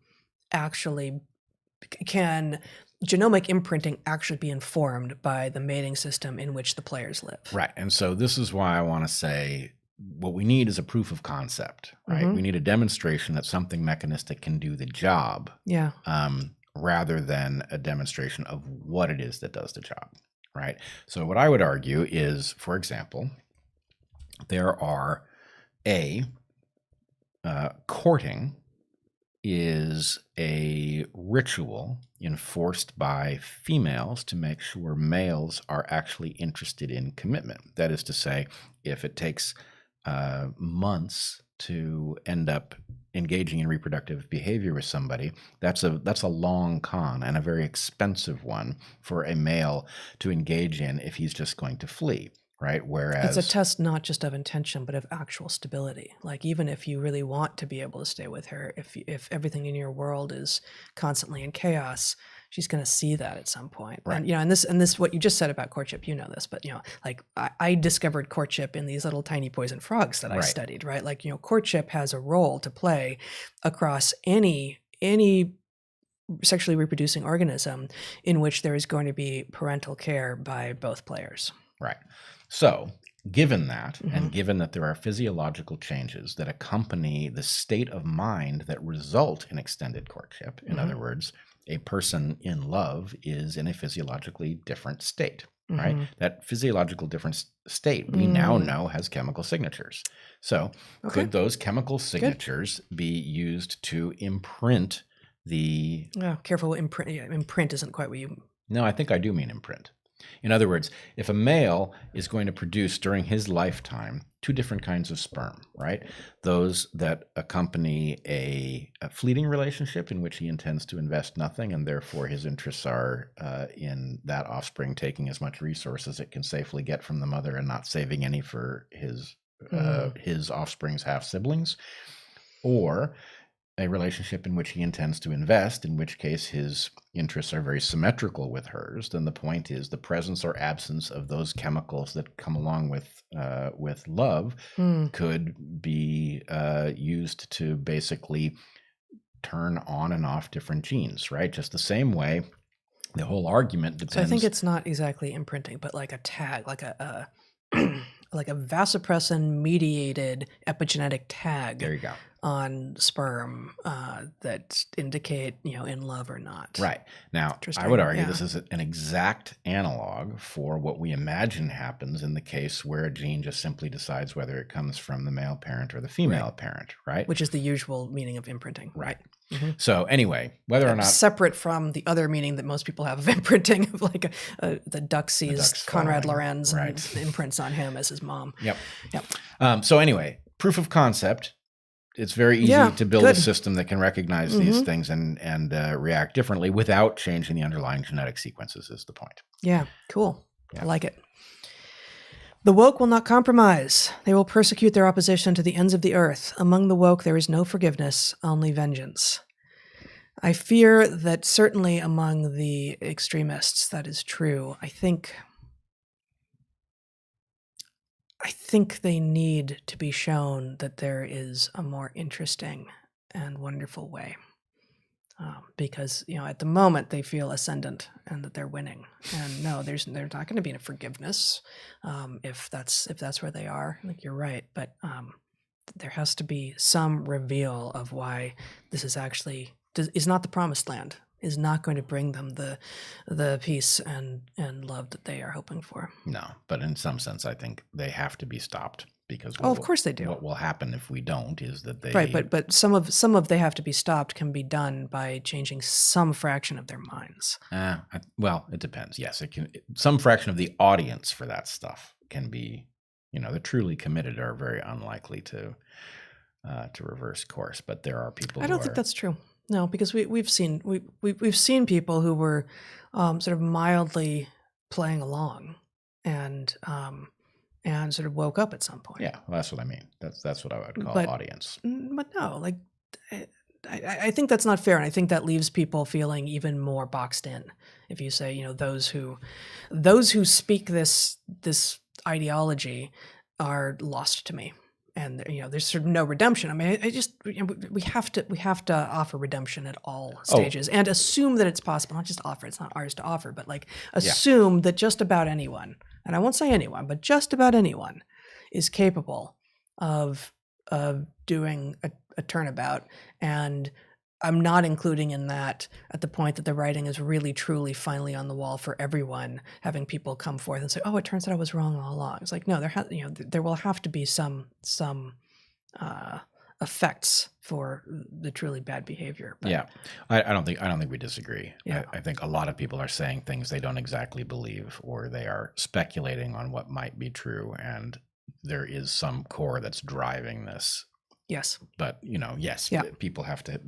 can genomic imprinting actually be informed by the mating system in which the players live? Right. And so this is why I want to say what we need is a proof of concept, right? We need a demonstration that something mechanistic can do the job. Yeah. Rather than a demonstration of what it is that does the job, right? So what I would argue is, for example, there are courting is a ritual enforced by females to make sure males are actually interested in commitment. That is to say, if it takes months to end up engaging in reproductive behavior with somebody, that's a long con and a very expensive one for a male to engage in if he's just going to flee. Right. Whereas it's a test not just of intention, but of actual stability. Like, even if you really want to be able to stay with her, if everything in your world is constantly in chaos, she's going to see that at some point. Right. And, and this, what you just said about courtship, this, but, like I discovered courtship in these little tiny poison frogs that I studied, right? Like, courtship has a role to play across any sexually reproducing organism in which there is going to be parental care by both players. Right. So, given that, and given that there are physiological changes that accompany the state of mind that result in extended courtship, in other words, a person in love is in a physiologically different state, right? That physiological different state we now know has chemical signatures. So, could those chemical signatures be used to imprint the... Oh, careful, imprint isn't quite what you... No, I think I do mean imprint. In other words, if a male is going to produce during his lifetime two different kinds of sperm, right? Those that accompany a fleeting relationship in which he intends to invest nothing, and therefore his interests are in that offspring taking as much resource as it can safely get from the mother and not saving any for his offspring's half siblings, or a relationship in which he intends to invest, in which case his interests are very symmetrical with hers, then the point is the presence or absence of those chemicals that come along with love could be used to basically turn on and off different genes, right? Just the same way the whole argument depends. So I think it's not exactly imprinting, but like a tag, like a like a vasopressin mediated epigenetic tag. There you go. On sperm that indicate, in love or not. Right. Now, I would argue this is an exact analog for what we imagine happens in the case where a gene just simply decides whether it comes from the male parent or the female parent, right? Which is the usual meaning of imprinting. Right. So anyway, whether or not... Separate from the other meaning that most people have of imprinting, of like the duck sees Conrad Lorenz and imprints on him as his mom. Yep. So anyway, proof of concept. It's very easy to build a system that can recognize these things and react differently without changing the underlying genetic sequences is the point. Yeah, cool. Yeah. I like it. The woke will not compromise. They will persecute their opposition to the ends of the earth. Among the woke, there is no forgiveness, only vengeance. I fear that certainly among the extremists, that is true. I think they need to be shown that there is a more interesting and wonderful way. Because, at the moment they feel ascendant and that they're winning. And no, there's not going to be a forgiveness if that's where they are. Like, you're right. But there has to be some reveal of why this is actually is not the promised land, is not going to bring them the peace and love that they are hoping for. No, but in some sense, I think they have to be stopped because of course they do. What will happen if we don't is that they but some of they have to be stopped can be done by changing some fraction of their minds. Well, it depends. Yes, it can. Some fraction of the audience for that stuff can be, the truly committed are very unlikely to reverse course. But there are people. I don't think that's true. No, because we've seen people who were sort of mildly playing along and sort of woke up at some point. Yeah, well, that's what I mean. That's what I would call audience. But no, like I think that's not fair, and I think that leaves people feeling even more boxed in. If you say, those who speak this ideology are lost to me. And there's sort of no redemption. I mean, we have to offer redemption at all stages and assume that it's possible. Not just offer; it's not ours to offer, but like assume that just about anyone, and I won't say anyone, but just about anyone, is capable of doing a turnabout. And I'm not including in that at the point that the writing is really, truly, finally on the wall for everyone, having people come forth and say, "Oh, it turns out I was wrong all along." It's like, no, there will have to be some effects for the truly bad behavior. But, Yeah, I don't think we disagree. Yeah. I think a lot of people are saying things they don't exactly believe, or they are speculating on what might be true, and there is some core that's driving this. Yes. But yes, Yeah. people have to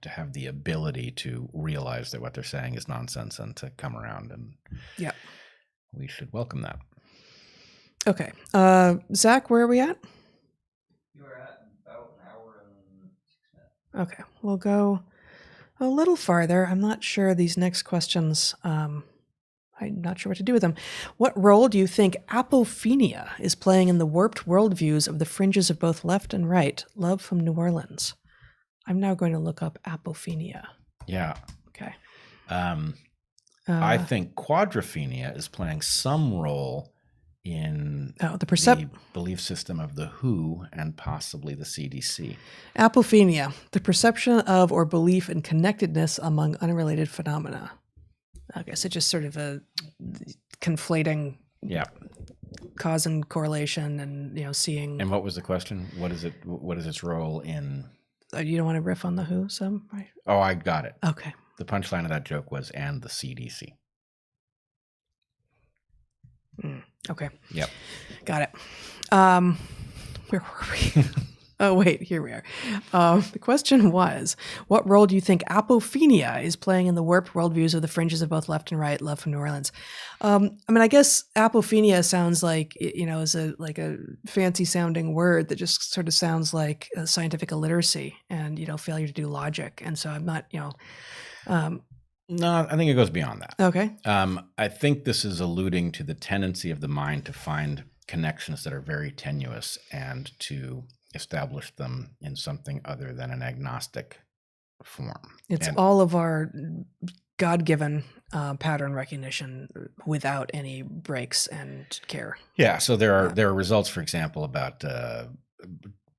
have the ability to realize that what they're saying is nonsense and to come around, and Yeah. we should welcome that. Okay. Zach, where are we at? You are at about an hour and 6 minutes. Okay. We'll go a little farther. I'm not sure these next questions, I'm not sure what to do with them. What role do you think apophenia is playing in the warped worldviews of the fringes of both left and right? Love from New Orleans. I'm now going to look up apophenia. Yeah. Okay. I think quadrophenia is playing some role in the belief system of the WHO and possibly the CDC. Apophenia, the perception of or belief in connectedness among unrelated phenomena. I guess it's just sort of a conflating cause and correlation, and seeing. And what was the question? What is it? What is its role in? You don't want to riff on the WHO some, right? Oh, I got it. Okay. The punchline of that joke was "and the CDC." Okay. Yep. Got it. Where were we? Oh, wait, here we are. The question was, what role do you think apophenia is playing in the warped worldviews of the fringes of both left and right? Love from New Orleans. I guess apophenia sounds like, is a fancy sounding word that just sort of sounds like scientific illiteracy and, failure to do logic. And so I'm not, No, I think it goes beyond that. Okay. I think this is alluding to the tendency of the mind to find connections that are very tenuous and to establish them in something other than an agnostic form. It's all of our God-given pattern recognition without any breaks and care. Yeah. So there are results, for example, about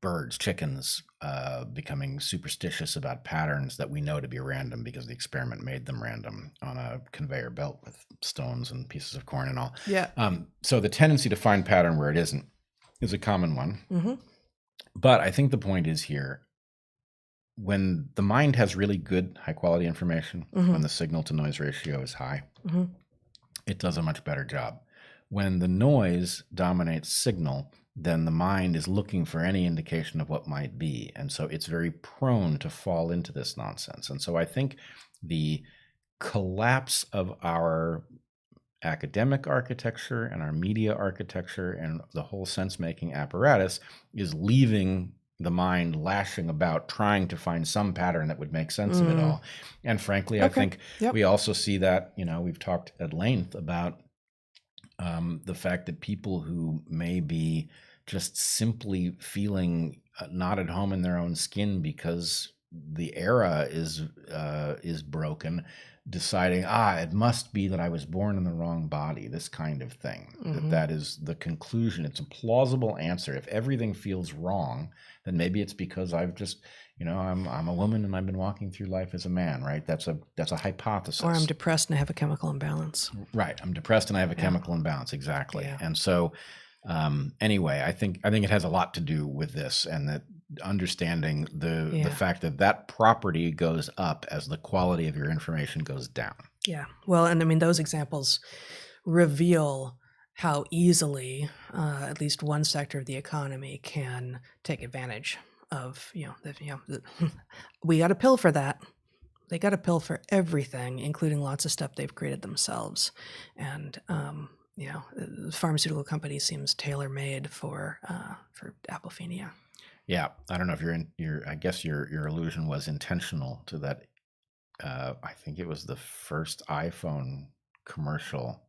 birds, chickens, becoming superstitious about patterns that we know to be random because the experiment made them random on a conveyor belt with stones and pieces of corn and all. Yeah. So the tendency to find pattern where it isn't is a common one. Mm-hmm. But I think the point is here, when the mind has really good high quality information, when the signal to noise ratio is high, it does a much better job. When the noise dominates signal, then the mind is looking for any indication of what might be. And so it's very prone to fall into this nonsense. And so I think the collapse of our academic architecture and our media architecture and the whole sense-making apparatus is leaving the mind lashing about, trying to find some pattern that would make sense of it all. And frankly, I think we also see that, we've talked at length about the fact that people who may be just simply feeling not at home in their own skin because the era is broken, deciding, it must be that I was born in the wrong body, this kind of thing. That is the conclusion. It's a plausible answer. If everything feels wrong, then maybe it's because I've just, I'm a woman and I've been walking through life as a man, right? That's a hypothesis. Or I'm depressed and I have a chemical imbalance. Right. I'm depressed and I have a chemical imbalance. Exactly. Yeah. And so anyway, I think it has a lot to do with this, and that understanding the fact that property goes up as the quality of your information goes down. Yeah. Well, and those examples reveal how easily at least one sector of the economy can take advantage of, we got a pill for that. They got a pill for everything, including lots of stuff they've created themselves. And, the pharmaceutical company seems tailor-made for apophenia. Yeah, I don't know if I guess your allusion was intentional to that. I think it was the first iPhone commercial.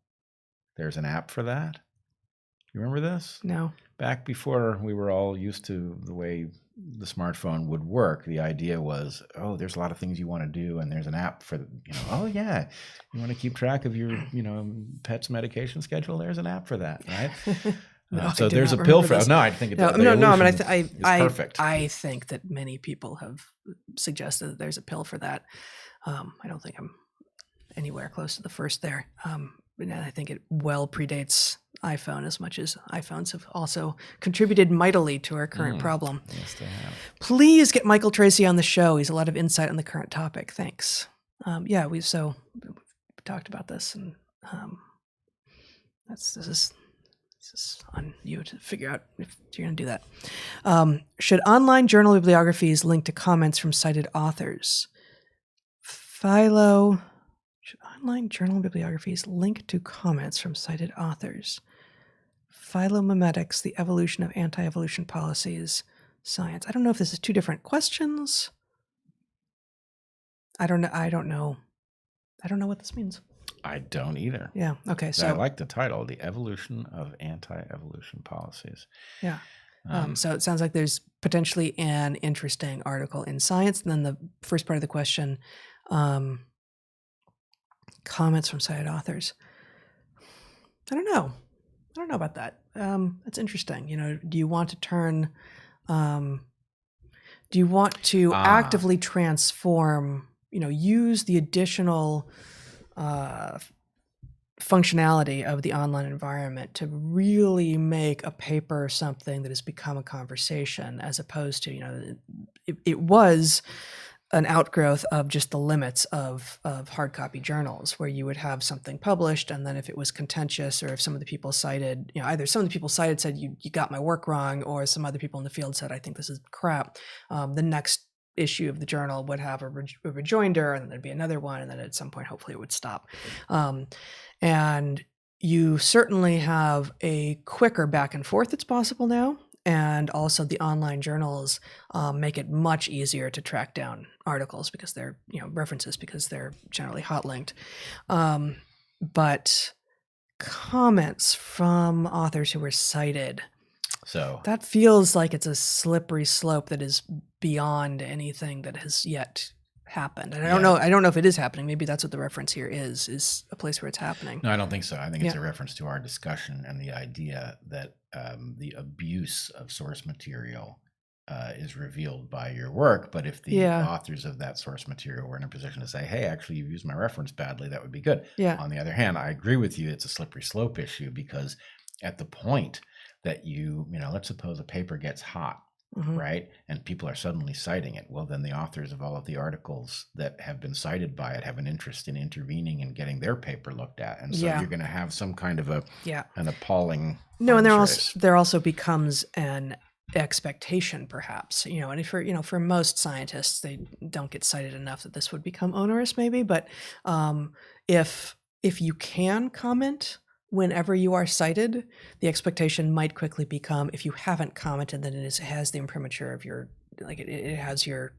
There's an app for that. You remember this? No. Back before we were all used to the way the smartphone would work, the idea was, there's a lot of things you want to do, and there's an app for, you want to keep track of your, pet's medication schedule. There's an app for that, right? So there's a pill for. No, I think perfect. I think that many people have suggested that there's a pill for that. I don't think I'm anywhere close to the first there. and I think it well predates iPhone as much as iPhones have also contributed mightily to our current problem. Yes, they have. Please get Michael Tracy on the show. He's a lot of insight on the current topic. Thanks. We've talked about this, and this is on you to figure out if you're going to do that. Should online journal bibliographies link to comments from cited authors? Should online journal bibliographies link to comments from cited authors? Philomimetics, the evolution of anti-evolution policies, science. I don't know if this is two different questions. I don't know what this means. I don't either. Yeah. Okay. So I like the title, The Evolution of Anti-Evolution Policies. Yeah. So it sounds like there's potentially an interesting article in Science. And then the first part of the question, comments from cited authors. I don't know about that. That's interesting. Do you want to turn, actively transform, use the additional functionality of the online environment to really make a paper something that has become a conversation, as opposed to, it was an outgrowth of just the limits of hard copy journals, where you would have something published, and then if it was contentious, or if some of the people cited, either some of the people cited said you got my work wrong, or some other people in the field said I think this is crap, the next issue of the journal would have a rejoinder, and then there'd be another one, and then at some point hopefully it would stop. And you certainly have a quicker back and forth that's possible now. And also the online journals make it much easier to track down articles because they're, references, because they're generally hot linked. But comments from authors who were cited, so that feels like it's a slippery slope that is beyond anything that has yet happened. And I don't know if it is happening. Maybe that's what the reference here is a place where it's happening. No, I don't think so. I think it's a reference to our discussion and the idea that the abuse of source material is revealed by your work. But if the authors of that source material were in a position to say, hey, actually, you've used my reference badly, that would be good. Yeah. On the other hand, I agree with you. It's a slippery slope issue, because at the point that let's suppose a paper gets hot, right? And people are suddenly citing it. Well, then the authors of all of the articles that have been cited by it have an interest in intervening and getting their paper looked at. And so you're going to have some kind of an appalling. No, and there also becomes an expectation, perhaps, and for most scientists, they don't get cited enough that this would become onerous, maybe. But if you can comment whenever you are cited, the expectation might quickly become, if you haven't commented, then it has the imprimatur of your, it has your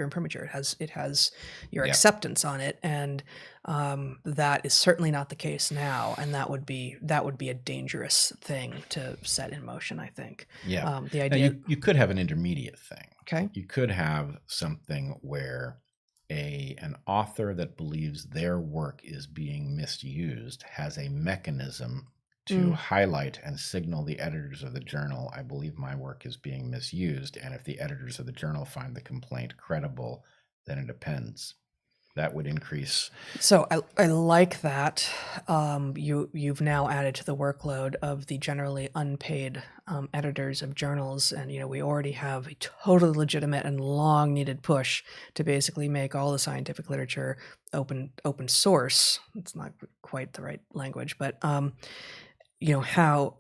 imprimatur. It has your acceptance on it, and that is certainly not the case now. And that would be a dangerous thing to set in motion, I think. Yeah. The idea you could have an intermediate thing. Okay. You could have something where an author that believes their work is being misused has a mechanism to highlight and signal the editors of the journal, I believe my work is being misused. And if the editors of the journal find the complaint credible, then it appends. That would increase. So I like that. You've now added to the workload of the generally unpaid editors of journals, and we already have a totally legitimate and long needed push to basically make all the scientific literature open source. It's not quite the right language, but how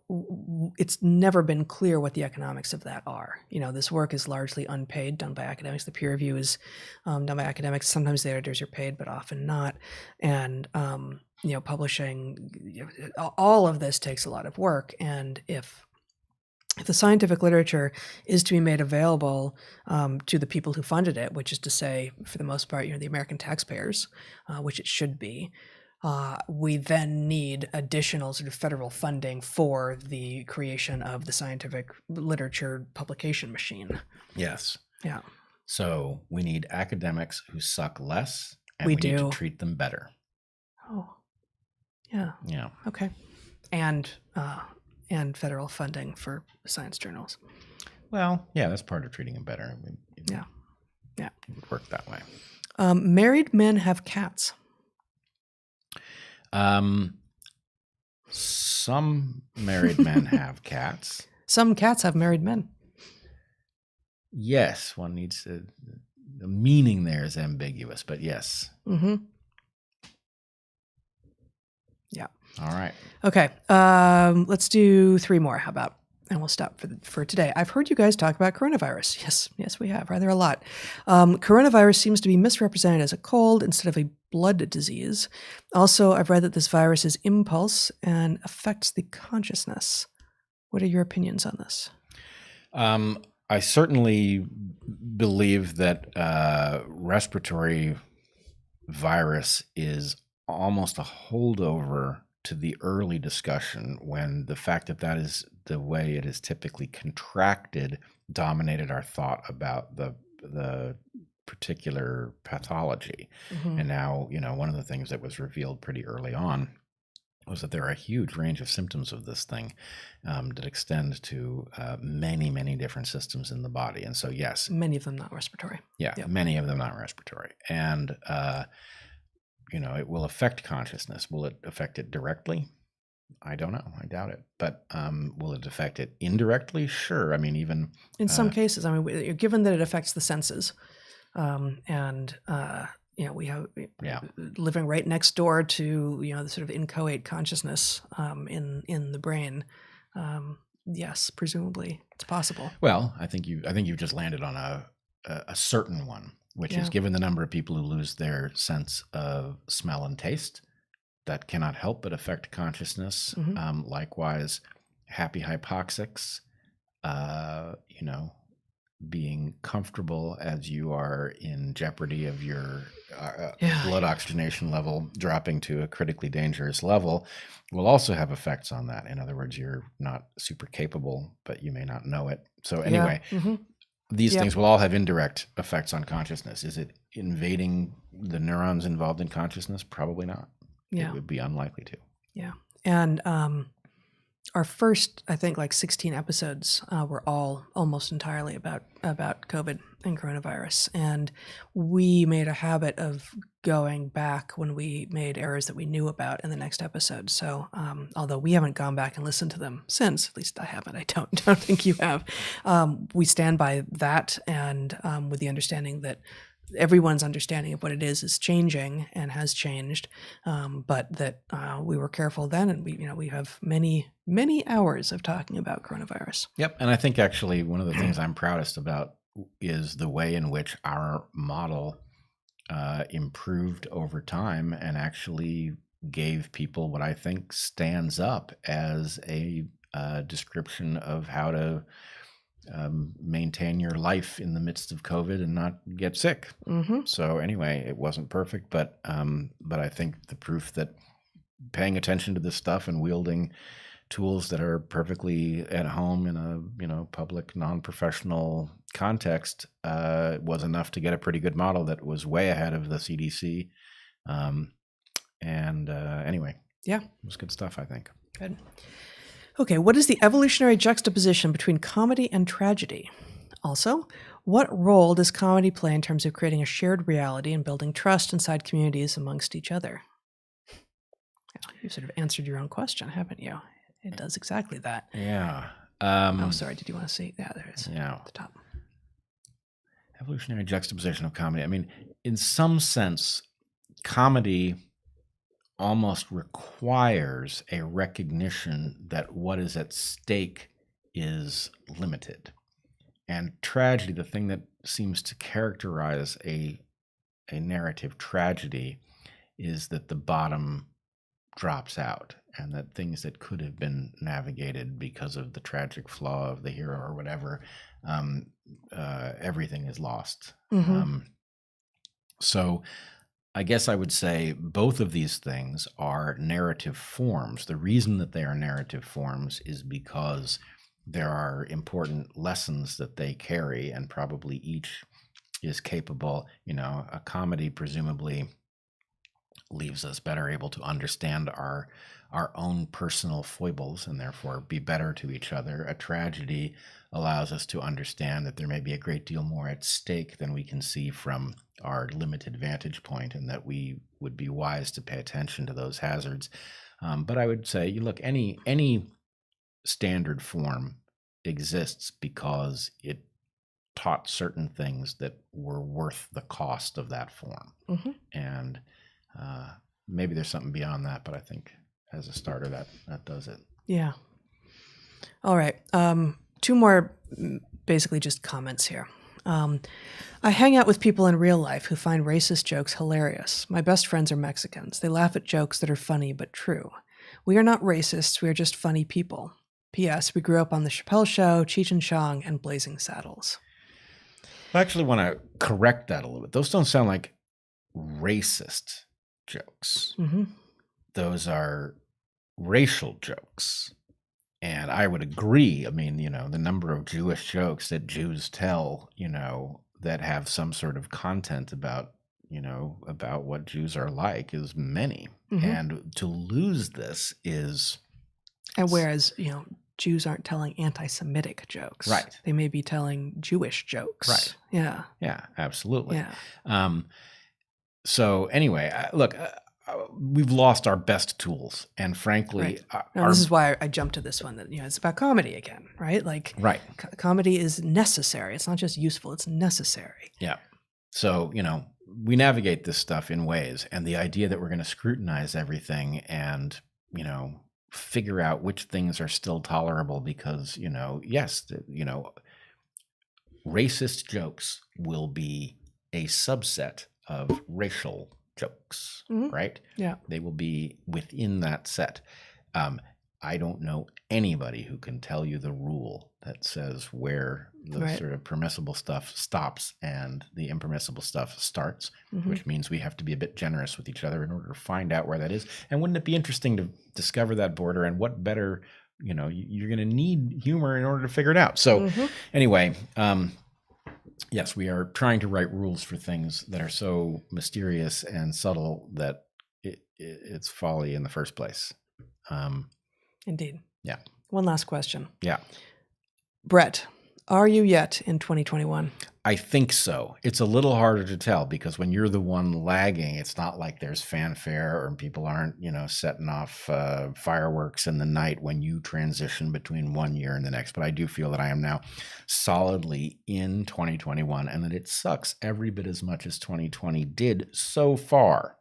it's never been clear what the economics of that are. This work is largely unpaid, done by academics. The peer review is done by academics. Sometimes the editors are paid, but often not. And, publishing, all of this takes a lot of work. And if the scientific literature is to be made available to the people who funded it, which is to say, for the most part, the American taxpayers, which it should be, we then need additional sort of federal funding for the creation of the scientific literature publication machine. Yes. Yeah. So we need academics who suck less, and we need to treat them better. Oh, yeah. Yeah. Okay. And federal funding for science journals. Well, yeah, that's part of treating them better. Yeah. It would work that way. Married men have cats. Some married men have cats. Some cats have married men. Yes, one needs to. The meaning there is ambiguous, but yes. Mm-hmm. Yeah. All right. Okay. Let's do 3 more. How about? And we'll stop for today. I've heard you guys talk about coronavirus. Yes, we have, rather a lot. Coronavirus seems to be misrepresented as a cold instead of a blood disease. Also, I've read that this virus is impulse and affects the consciousness. What are your opinions on this? I certainly believe that respiratory virus is almost a holdover to the early discussion, when the fact that that is the way it is typically contracted dominated our thought about the particular pathology. Mm-hmm. And now, one of the things that was revealed pretty early on was that there are a huge range of symptoms of this thing that extend to many, many different systems in the body. And so, yes. Many of them not respiratory. Yeah, Yep. Many of them not respiratory. And, it will affect consciousness. Will it affect it directly? I don't know. I doubt it. But will it affect it indirectly? Sure. I mean, even in some cases, given that it affects the senses, and we have living right next door to the sort of inchoate consciousness in the brain. Yes, presumably it's possible. Well, I think you've just landed on a certain one, which is, given the number of people who lose their sense of smell and taste, that cannot help but affect consciousness. Mm-hmm. Likewise, happy hypoxics, being comfortable as you are in jeopardy of your blood oxygenation level dropping to a critically dangerous level will also have effects on that. In other words, you're not super capable, but you may not know it. So anyway, these things will all have indirect effects on consciousness. Is it invading the neurons involved in consciousness? Probably not. Yeah. It would be unlikely to. Yeah. And our first, I think, 16 episodes were all almost entirely about COVID and coronavirus. And we made a habit of going back when we made errors that we knew about in the next episode. So although we haven't gone back and listened to them since, at least I haven't, I don't think you have, we stand by that, and with the understanding that everyone's understanding of what it is changing and has changed, but that we were careful then, and we have many hours of talking about coronavirus. Yep, and I think actually one of the things I'm proudest about is the way in which our model improved over time and actually gave people what I think stands up as a description of how to maintain your life in the midst of COVID and not get sick. Mm-hmm. So anyway, it wasn't perfect, but I think the proof that paying attention to this stuff and wielding tools that are perfectly at home in a public, non-professional context was enough to get a pretty good model that was way ahead of the CDC. Anyway, it was good stuff, I think. Good. Okay, what is the evolutionary juxtaposition between comedy and tragedy? Also, what role does comedy play in terms of creating a shared reality and building trust inside communities amongst each other? You sort of answered your own question, haven't you? It does exactly that. Yeah. Sorry, did you want to see? Yeah, there it is. Yeah. At the top. Evolutionary juxtaposition of comedy. I mean, in some sense, comedy almost requires a recognition that what is at stake is limited. And tragedy, the thing that seems to characterize a narrative tragedy, is that the bottom drops out, and that things that could have been navigated because of the tragic flaw of the hero or whatever, everything is lost. Mm-hmm. So I guess I would say both of these things are narrative forms. The reason that they are narrative forms is because there are important lessons that they carry, and probably each is capable. A comedy presumably leaves us better able to understand our own personal foibles and therefore be better to each other. A tragedy allows us to understand that there may be a great deal more at stake than we can see from our limited vantage point, and that we would be wise to pay attention to those hazards. But I would say, look, any standard form exists because it taught certain things that were worth the cost of that form. Mm-hmm. And maybe there's something beyond that, but I think as a starter, that does it. Yeah. All right. Two more basically just comments here. I hang out with people in real life who find racist jokes hilarious. My best friends are Mexicans. They laugh at jokes that are funny but true. We are not racists. We are just funny people. P.S. We grew up on The Chappelle Show, Cheech and Chong, and Blazing Saddles. I actually want to correct that a little bit. Those don't sound like racist jokes. Mm-hmm. Those are racial jokes. And I would agree. I mean, the number of Jewish jokes that Jews tell, that have some sort of content about what Jews are like is many. Mm-hmm. And to lose this is... And whereas, Jews aren't telling anti-Semitic jokes. Right. They may be telling Jewish jokes. Right. Yeah. Yeah, absolutely. Yeah. So anyway, look, we've lost our best tools. And frankly... Right. This is why I jumped to this one. That it's about comedy again, right? Like, right. Comedy is necessary. It's not just useful. It's necessary. Yeah. So, we navigate this stuff in ways. And the idea that we're going to scrutinize everything and, figure out which things are still tolerable because, racist jokes will be a subset of racial jokes, mm-hmm. right? Yeah. They will be within that set. I don't know anybody who can tell you the rule that says where the right. sort of permissible stuff stops and the impermissible stuff starts, mm-hmm. which means we have to be a bit generous with each other in order to find out where that is. And wouldn't it be interesting to discover that border, and what better, you're going to need humor in order to figure it out. So mm-hmm. anyway, yes, we are trying to write rules for things that are so mysterious and subtle that it's folly in the first place. Indeed. Yeah. One last question. Yeah. Bret, are you yet in 2021? I think so. It's a little harder to tell because when you're the one lagging, it's not like there's fanfare or people aren't, setting off fireworks in the night when you transition between one year and the next. But I do feel that I am now solidly in 2021 and that it sucks every bit as much as 2020 did so far.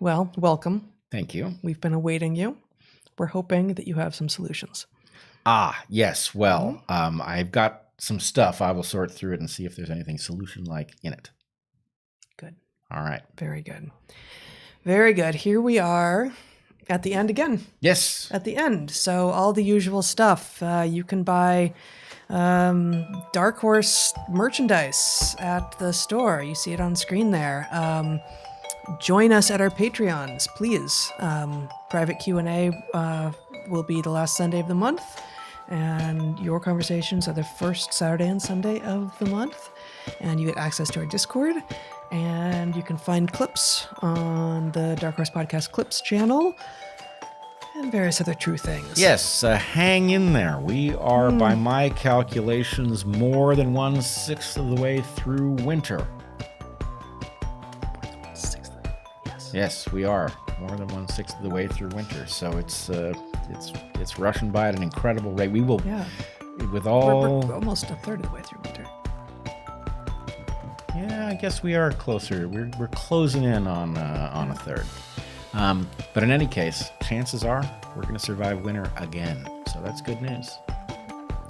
Well, welcome. Thank you. We've been awaiting you. We're hoping that you have some solutions. Yes. Well, I've got some stuff. I will sort through it and see if there's anything solution-like in it. Good. All right. Very good. Very good. Here we are at the end again. Yes. At the end. So all the usual stuff. You can buy DarkHorse merchandise at the store. You see it on screen there. Join us at our Patreons, please. Private Q&A will be the last Sunday of the month, and your conversations are the first Saturday and Sunday of the month, and you get access to our Discord, and you can find clips on the DarkHorse Podcast Clips channel, and various other true things. Yes, hang in there. We are, by my calculations, more than 1/6 of the way through winter. Yes, we are more than 1/6 of the way through winter. So it's rushing by at an incredible rate. We will, with all, we're almost a third of the way through winter. Yeah, I guess we are closer. We're closing in on a third. But in any case, chances are we're going to survive winter again. So that's good news.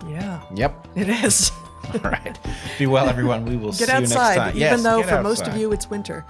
Yeah. Yep. It is. All right. Be well, everyone. We will see you next time. Get outside, even though for most of you it's winter.